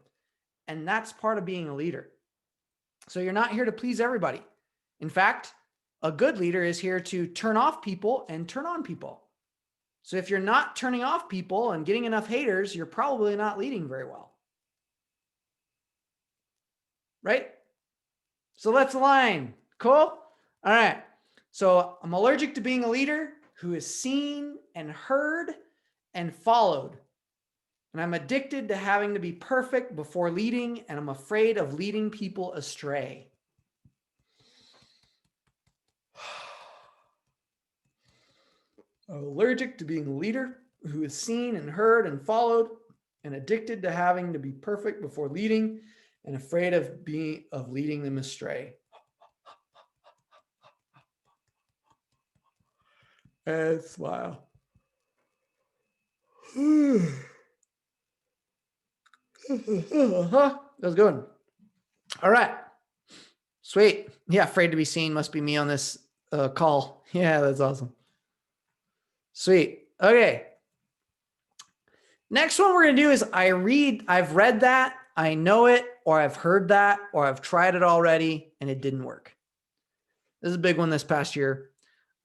And that's part of being a leader. So you're not here to please everybody. In fact, a good leader is here to turn off people and turn on people. So if you're not turning off people and getting enough haters, you're probably not leading very well. Right? So let's align. Cool? All right. So I'm allergic to being a leader who is seen and heard and followed. And I'm addicted to having to be perfect before leading, and I'm afraid of leading people astray. Allergic to being a leader who is seen and heard and followed, and addicted to having to be perfect before leading, and afraid of leading them astray. And smile. That was good. All right. Sweet. Yeah, afraid to be seen must be me on this call. Yeah, that's awesome. Sweet. Okay. Next one we're going to do is I've read that, I know it, or I've heard that, or I've tried it already, and it didn't work. This is a big one this past year.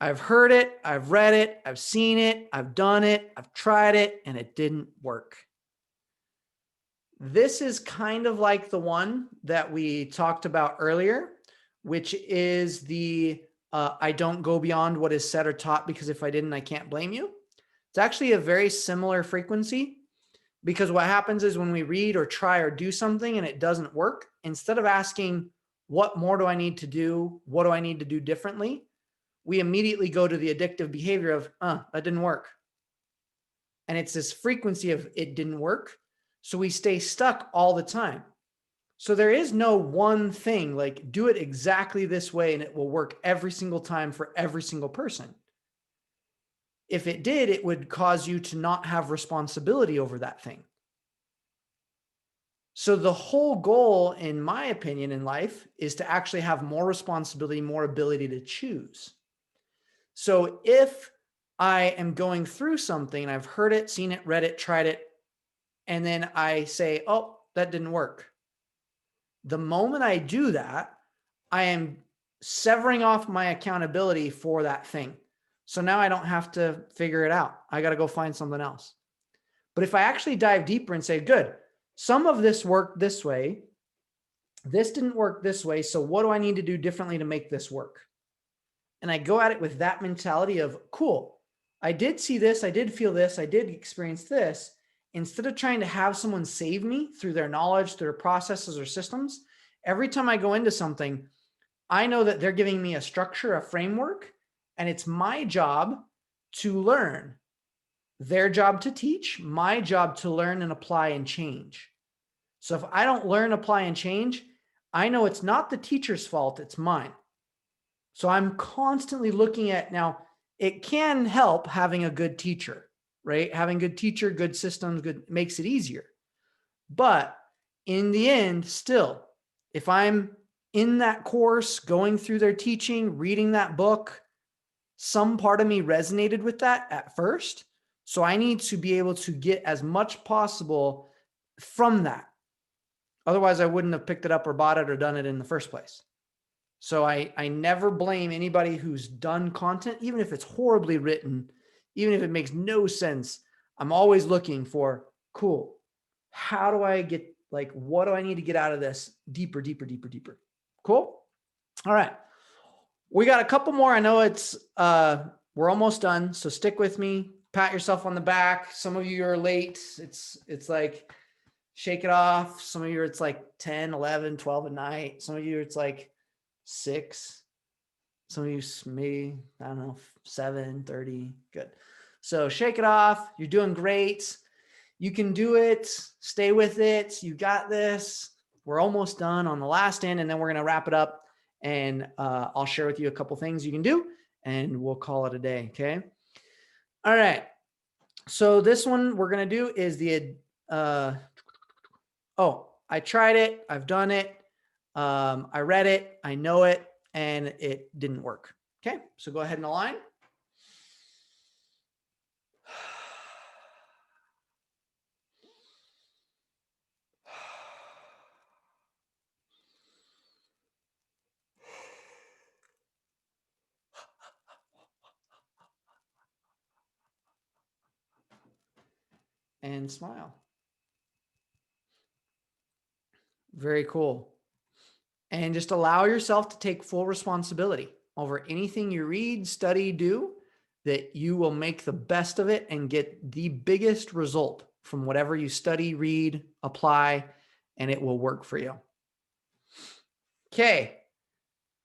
I've heard it, I've read it, I've seen it, I've done it, I've tried it, and it didn't work. This is kind of like the one that we talked about earlier, which is the I don't go beyond what is said or taught, because if I didn't, I can't blame you. It's actually a very similar frequency, because what happens is when we read or try or do something and it doesn't work, instead of asking, what more do I need to do? What do I need to do differently? We immediately go to the addictive behavior of, that didn't work. And it's this frequency of it didn't work. So we stay stuck all the time. So there is no one thing like do it exactly this way and it will work every single time for every single person. If it did, it would cause you to not have responsibility over that thing. So the whole goal, in my opinion, in life is to actually have more responsibility, more ability to choose. So if I am going through something and I've heard it, seen it, read it, tried it, and then I say, oh, that didn't work. The moment I do that, I am severing off my accountability for that thing. So now I don't have to figure it out. I got to go find something else. But if I actually dive deeper and say, good, some of this worked this way, this didn't work this way. So what do I need to do differently to make this work? And I go at it with that mentality of, cool, I did see this, I did feel this, I did experience this. Instead of trying to have someone save me through their knowledge, through their processes or systems, every time I go into something, I know that they're giving me a structure, a framework, and it's my job to learn, their job to teach, my job to learn and apply and change. So if I don't learn, apply, and change, I know it's not the teacher's fault, it's mine. So I'm constantly looking at, now it can help having a good teacher, right? Having good teacher, good systems, good makes it easier. But in the end, still, if I'm in that course, going through their teaching, reading that book, some part of me resonated with that at first. So I need to be able to get as much possible from that. Otherwise, I wouldn't have picked it up or bought it or done it in the first place. So I never blame anybody who's done content, even if it's horribly written, even if it makes no sense. I'm always looking for, cool, how do I get, like, what do I need to get out of this deeper, deeper, deeper, deeper? Cool. All right. We got a couple more. I know it's, we're almost done. So stick with me, pat yourself on the back. Some of you are late. It's like, shake it off. Some of you, it's like 10, 11, 12 at night. Some of you, it's like 6. Some of you maybe, I don't know, 7:30. Good. So shake it off. You're doing great. You can do it. Stay with it. You got this. We're almost done on the last end, and then we're going to wrap it up, and I'll share with you a couple things you can do, and we'll call it a day. Okay. All right. So this one we're going to do is the, I tried it. I've done it. I read it. I know it, and it didn't work. Okay. So go ahead and align. And smile. Very cool. And just allow yourself to take full responsibility over anything you read, study, do, that you will make the best of it and get the biggest result from whatever you study, read, apply, and it will work for you. Okay.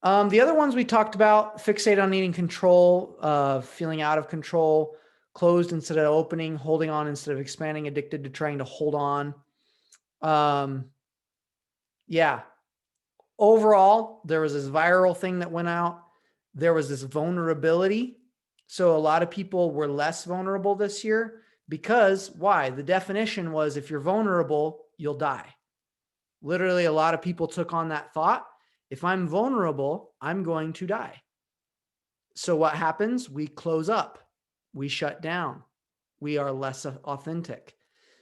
The other ones we talked about: fixate on needing control, feeling out of control, closed instead of opening, holding on instead of expanding, addicted to trying to hold on. Yeah. Overall, there was this viral thing that went out. There was this vulnerability. So a lot of people were less vulnerable this year because why? The definition was, if you're vulnerable, you'll die. Literally, a lot of people took on that thought. If I'm vulnerable, I'm going to die. So what happens? We close up. We shut down. We are less authentic.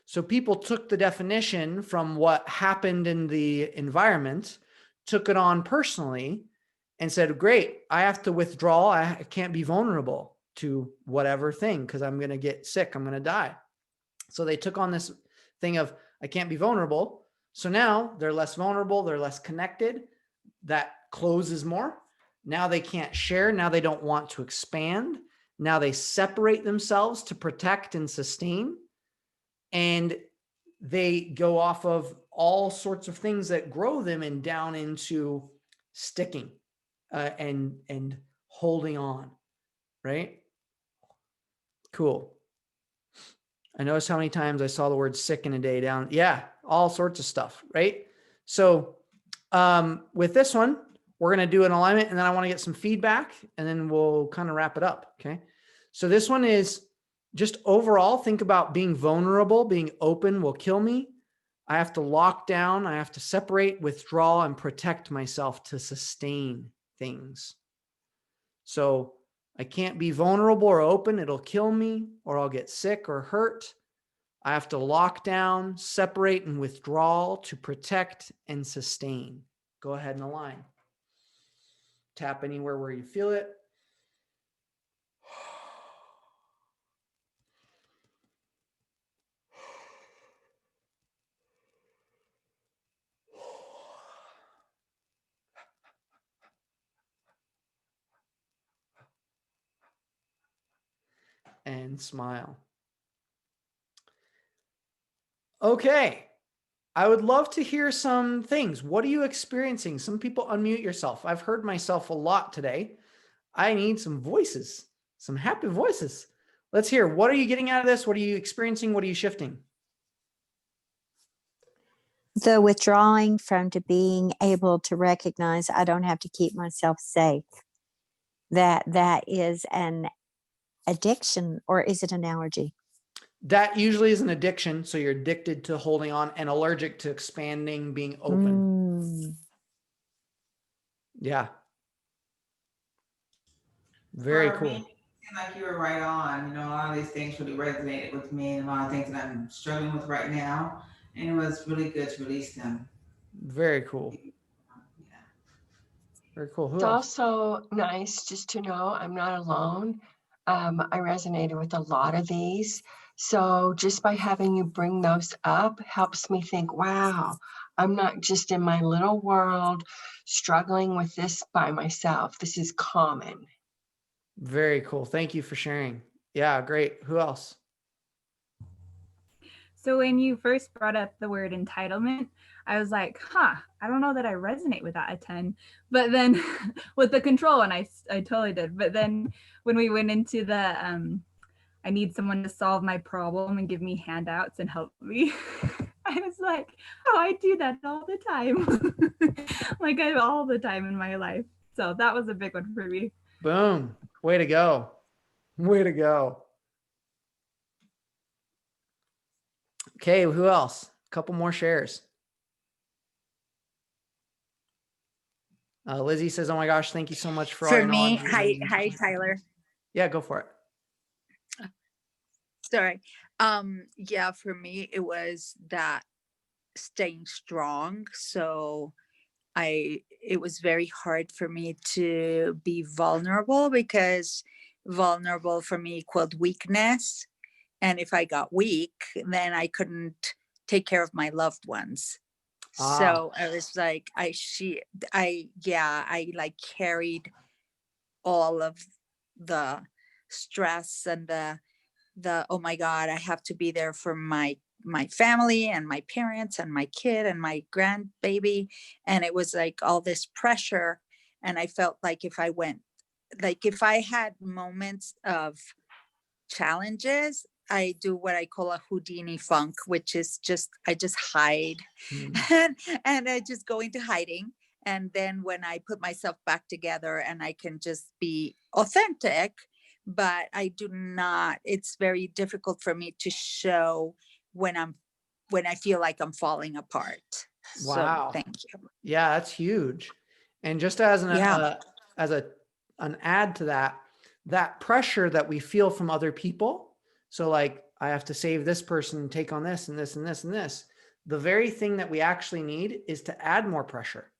So people took the definition from what happened in the environment, took it on personally, and said, great, I have to withdraw. I can't be vulnerable to whatever thing because I'm going to get sick. I'm going to die. So they took on this thing of, I can't be vulnerable. So now they're less vulnerable. They're less connected. That closes more. Now they can't share. Now they don't want to expand. Now they separate themselves to protect and sustain. And they go off of all sorts of things that grow them and down into sticking and holding on, right? Cool. I noticed how many times I saw the word sick in a day down. Yeah, all sorts of stuff, right? So with this one, we're going to do an alignment, and then I want to get some feedback, and then we'll kind of wrap it up. Okay. So this one is just overall, think about being vulnerable, being open will kill me. I have to lock down. I have to separate, withdraw, and protect myself to sustain things. So I can't be vulnerable or open. It'll kill me, or I'll get sick or hurt. I have to lock down, separate, and withdraw to protect and sustain. Go ahead and align. Tap anywhere where you feel it. And smile. Okay. I would love to hear some things. What are you experiencing? Some people unmute yourself. I've heard myself a lot today. I need some voices, some happy voices. Let's hear. What are you getting out of this? What are you experiencing? What are you shifting? The withdrawing from to being able to recognize I don't have to keep myself safe. That is an addiction, or is it an allergy? That usually is an addiction. So you're addicted to holding on and allergic to expanding, being open. Yeah. Very For cool. me, it seemed like you were right on. You know, a lot of these things really resonated with me, and a lot of things that I'm struggling with right now. And it was really good to release them. Very cool. Yeah. Very cool. Who It's else? also nice just to know I'm not alone. I resonated with a lot of these. So just by having you bring those up helps me think, wow, I'm not just in my little world struggling with this by myself. This is common. Very cool. Thank you for sharing. Yeah, great. Who else? So when you first brought up the word entitlement, I was like, I don't know that I resonate with that a ton. But then with the control, and I totally did. But then when we went into the, I need someone to solve my problem and give me handouts and help me. I was like, oh, I do that all the time. Like I all the time in my life. So that was a big one for me. Boom. Way to go. Way to go. Okay, who else? A couple more shares. Lizzie says, oh my gosh, thank you so much for all For your me, knowledge. hi, Tyler. Yeah, go for it. Sorry. Yeah, for me, it was that staying strong. So it was very hard for me to be vulnerable because vulnerable for me equaled weakness. And if I got weak, then I couldn't take care of my loved ones. So I was like, I like carried all of the stress and the oh my God, I have to be there for my family and my parents and my kid and my grandbaby. And it was like all this pressure. And I felt like if I had moments of challenges, I do what I call a Houdini funk, which is I just hide and I just go into hiding. And then when I put myself back together and I can just be authentic, but I do not, it's very difficult for me to show when I feel like I'm falling apart. Wow. So thank you. Yeah, that's huge. And just as an add to that pressure that we feel from other people. So like, I have to save this person, take on this and this and this and this. The very thing that we actually need is to add more pressure,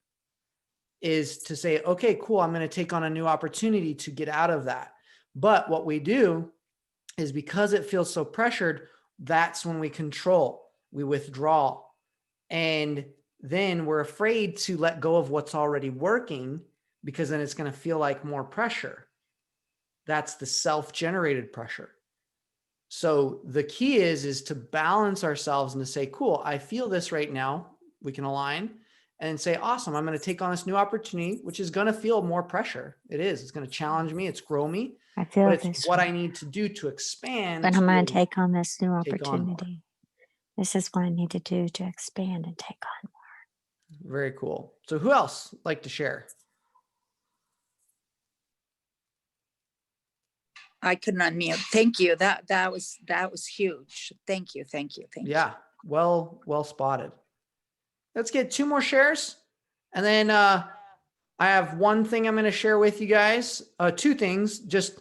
is to say, okay, cool, I'm going to take on a new opportunity to get out of that. But what we do is, because it feels so pressured, that's when we control, we withdraw. And then we're afraid to let go of what's already working, because then it's going to feel like more pressure. That's the self-generated pressure. So the key is to balance ourselves and to say, cool, I feel this right now. We can align and say, awesome, I'm going to take on this new opportunity, which is going to feel more pressure. It is. It's going to challenge me. It's grow me. I feel But it's this what way. I need to do to expand. But to I'm going really to take on this new take on more. opportunity. This is what I need to do to expand and take on more. Very cool. So who else would like to share? I couldn't unmute. Thank you. That was huge. Thank you. Yeah. Well spotted. Let's get 2 more shares. And then I have one thing I'm going to share with you guys. 2 things, just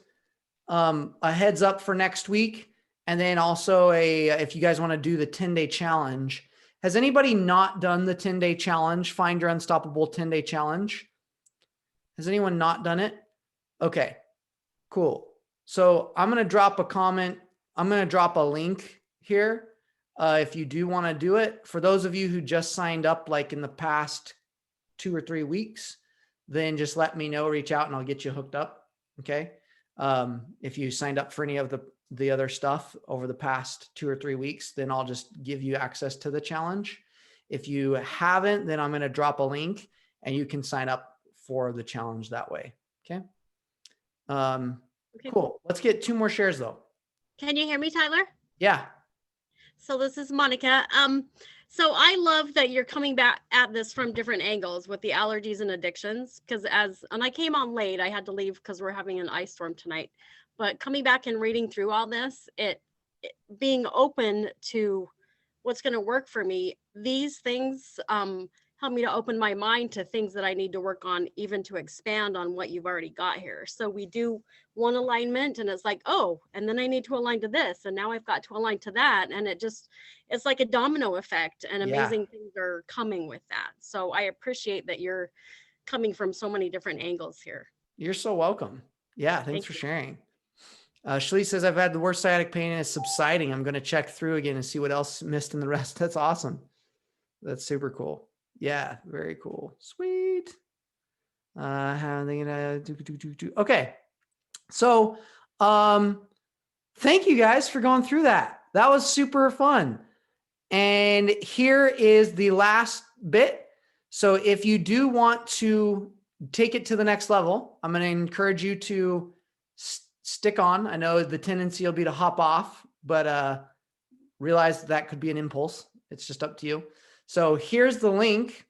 a heads up for next week. And then also if you guys want to do the 10-day challenge. Has anybody not done the 10-day challenge? Find Your Unstoppable 10-day challenge. Has anyone not done it? Okay, cool. So I'm going to drop a comment. I'm going to drop a link here. If you do want to do it, for those of you who just signed up, like in the past 2 or 3 weeks, then just let me know, reach out and I'll get you hooked up. Okay. If you signed up for any of the other stuff over the past 2 or 3 weeks, then I'll just give you access to the challenge. If you haven't, then I'm going to drop a link and you can sign up for the challenge that way. Okay. Okay. Cool. Let's get 2 more shares though. Can you hear me, Tyler? Yeah. So this is Monica. So I love that you're coming back at this from different angles with the allergies and addictions, because and I came on late, I had to leave because we're having an ice storm tonight, but coming back and reading through all this, it being open to what's going to work for me, these things help me to open my mind to things that I need to work on, even to expand on what you've already got here. So we do one alignment and it's like, oh, and then I need to align to this. And now I've got to align to that. And it's like a domino effect, and amazing things are coming with that. So I appreciate that you're coming from so many different angles here. You're so welcome. Yeah. Thanks for sharing. Shlee says, I've had the worst sciatic pain and it's subsiding. I'm going to check through again and see what else missed in the rest. That's awesome. That's super cool. Yeah. Very cool. Sweet. Okay. So, thank you guys for going through that. That was super fun. And here is the last bit. So if you do want to take it to the next level, I'm going to encourage you to stick on. I know the tendency will be to hop off, but realize that could be an impulse. It's just up to you. So here's the link.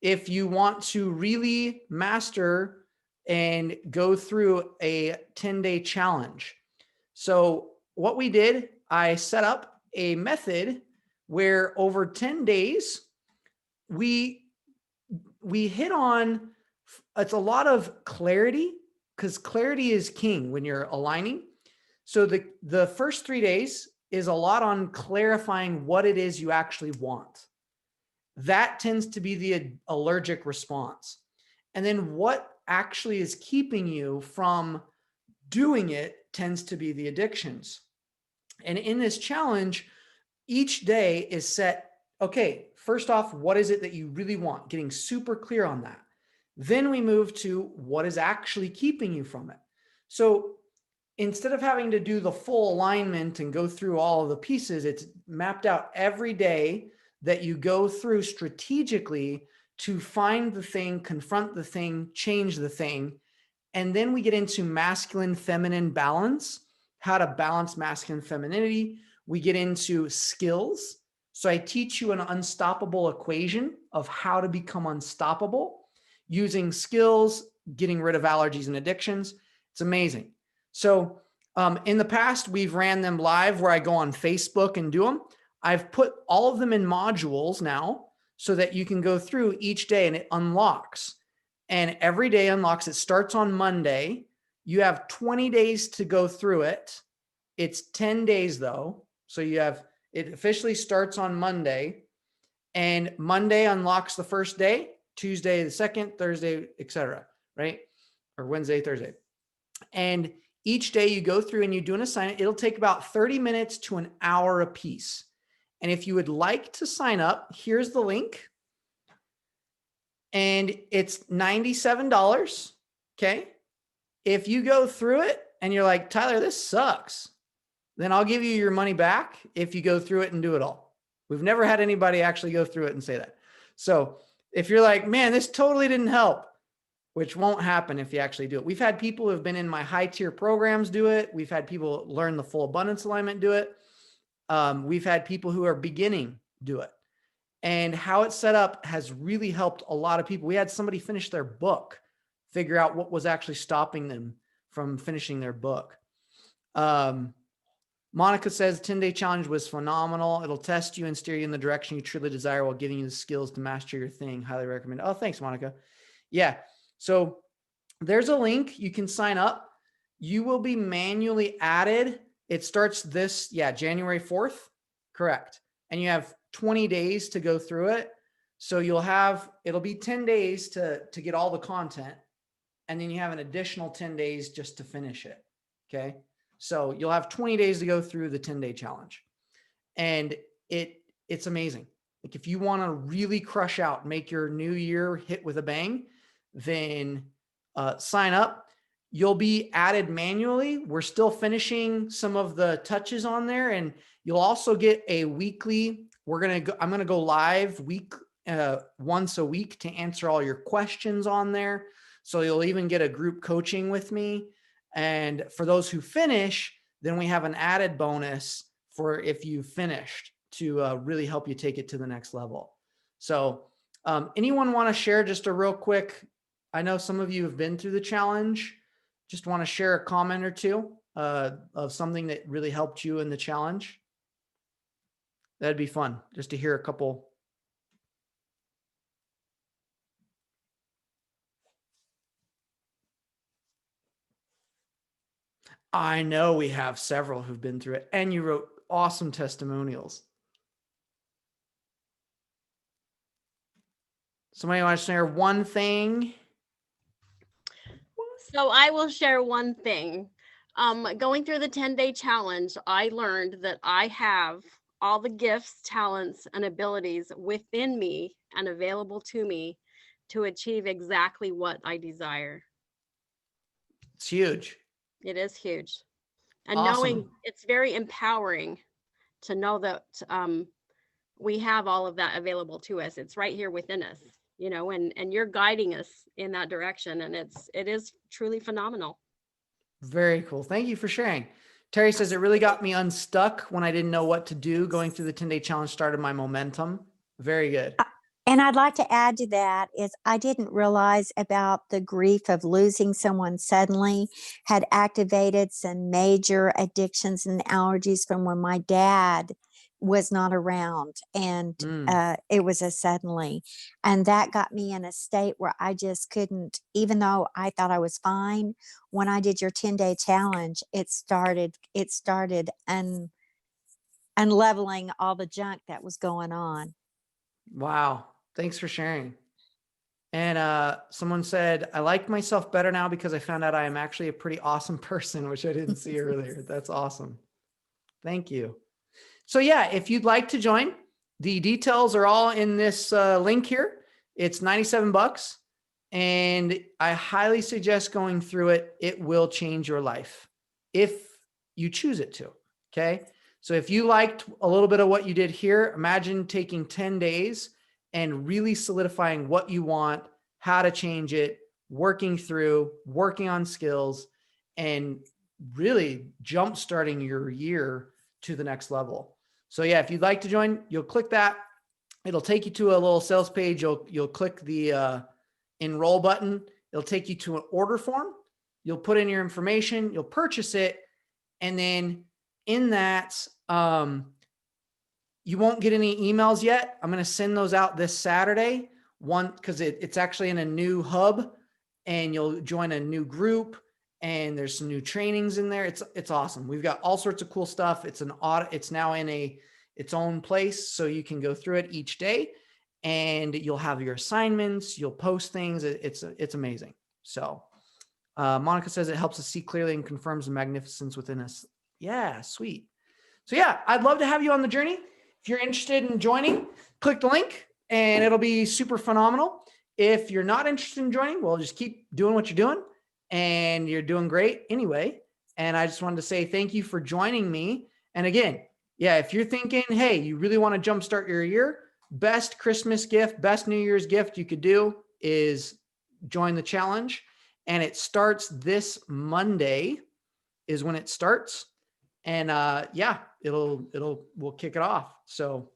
If you want to really master and go through a 10-day challenge. So what we did, I set up a method where over 10 days, we hit on, it's a lot of clarity, because clarity is king when you're aligning. So the first 3 days is a lot on clarifying what it is you actually want. That tends to be the allergic response. And then what actually is keeping you from doing it tends to be the addictions. And in this challenge, each day is set, okay, first off, what is it that you really want? Getting super clear on that. Then we move to what is actually keeping you from it. So instead of having to do the full alignment and go through all of the pieces, it's mapped out every day that you go through strategically to find the thing, confront the thing, change the thing. And then we get into masculine, feminine balance, how to balance masculine femininity. We get into skills. So I teach you an unstoppable equation of how to become unstoppable using skills, getting rid of allergies and addictions. It's amazing. So in the past, we've ran them live where I go on Facebook and do them. I've put all of them in modules now so that you can go through each day and it unlocks. And every day unlocks. It starts on Monday. You have 20 days to go through it. It's 10 days though. So it officially starts on Monday, and Monday unlocks the first day, Tuesday the second, Thursday, etc. Right? Or Wednesday, Thursday. And each day you go through and you do an assignment. It'll take about 30 minutes to an hour a piece. And if you would like to sign up, here's the link. And it's $97. Okay. If you go through it and you're like, Tyler, this sucks, then I'll give you your money back if you go through it and do it all. We've never had anybody actually go through it and say that. So if you're like, man, this totally didn't help, which won't happen if you actually do it. We've had people who have been in my high tier programs do it. We've had people learn the full abundance alignment do it. We've had people who are beginning do it. And how it's set up has really helped a lot of people. We had somebody finish their book, figure out what was actually stopping them from finishing their book. Monica says 10-day challenge was phenomenal. It'll test you and steer you in the direction you truly desire while giving you the skills to master your thing. Highly recommend. Oh, thanks, Monica. Yeah. So there's a link. You can sign up. You will be manually added. It starts January 4th. Correct. And you have 20 days to go through it. So it'll be 10 days to get all the content. And then you have an additional 10 days just to finish it. Okay. So you'll have 20 days to go through the 10-day challenge. And it's amazing. Like if you want to really crush out, make your new year hit with a bang, then sign up. You'll be added manually. We're still finishing some of the touches on there, and you'll also get a weekly. I'm going to go live once a week to answer all your questions on there. So you'll even get a group coaching with me. And for those who finish, then we have an added bonus for if you finished to really help you take it to the next level. So anyone want to share just a real quick, I know some of you have been through the challenge, just want to share a comment or two of something that really helped you in the challenge? That'd be fun just to hear a couple. I know we have several who've been through it, and you wrote awesome testimonials. Somebody want to share one thing? So I will share one thing. Going through the 10-day challenge, I learned that I have all the gifts, talents, and abilities within me and available to me to achieve exactly what I desire. It's huge. It is huge. And Awesome. knowing it's very empowering to know that we have all of that available to us. It's right here within us, and you're guiding us in that direction. And it is truly phenomenal. Very cool. Thank you for sharing. Terry says it really got me unstuck when I didn't know what to do. Going through the 10-day challenge started my momentum. Very good. And I'd like to add to that is I didn't realize about the grief of losing someone suddenly had activated some major addictions and allergies from when my dad was not around. And it was a suddenly. And that got me in a state where I just couldn't, even though I thought I was fine, when I did your 10-day challenge, it started unleveling all the junk that was going on. Wow. Thanks for sharing. And someone said, I like myself better now because I found out I am actually a pretty awesome person, which I didn't see earlier. That's awesome. Thank you. So yeah, if you'd like to join, the details are all in this link here. It's $97 and I highly suggest going through it. It will change your life if you choose it to. Okay. So if you liked a little bit of what you did here, imagine taking 10 days and really solidifying what you want, how to change it, working on skills, and really jumpstarting your year to the next level. So yeah, if you'd like to join, you'll click that. It'll take you to a little sales page. You'll click the enroll button. It'll take you to an order form. You'll put in your information, you'll purchase it. And then in that, you won't get any emails yet. I'm going to send those out this Saturday. One, because it's actually in a new hub and you'll join a new group and there's some new trainings in there. It's awesome. We've got all sorts of cool stuff. It's an audit. It's now in its own place. So you can go through it each day and you'll have your assignments. You'll post things. It's amazing. So Monica says it helps us see clearly and confirms the magnificence within us. Yeah, sweet. So yeah, I'd love to have you on the journey. If you're interested in joining, click the link and it'll be super phenomenal. If you're not interested in joining, well, just keep doing what you're doing and you're doing great anyway. And I just wanted to say thank you for joining me. And again, yeah, if you're thinking, hey, you really want to jumpstart your year, best Christmas gift, best New Year's gift you could do is join the challenge. And it starts this Monday is when it starts. And yeah, we'll kick it off. So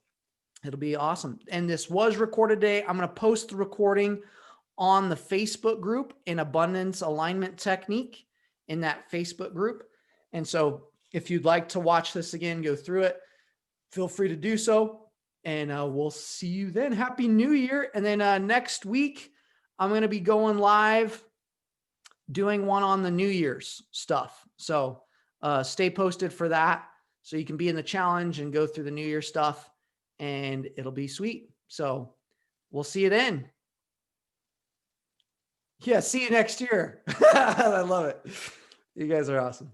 it'll be awesome. And this was recorded today. I'm going to post the recording on the Facebook group in Abundance Alignment Technique in that Facebook group. And so if you'd like to watch this again, go through it, feel free to do so. And we'll see you then. Happy New Year. And then next week, I'm going to be going live doing one on the New Year's stuff. So stay posted for that so you can be in the challenge and go through the New Year stuff and it'll be sweet. So we'll see you then. Yeah, see you next year. I love it. You guys are awesome.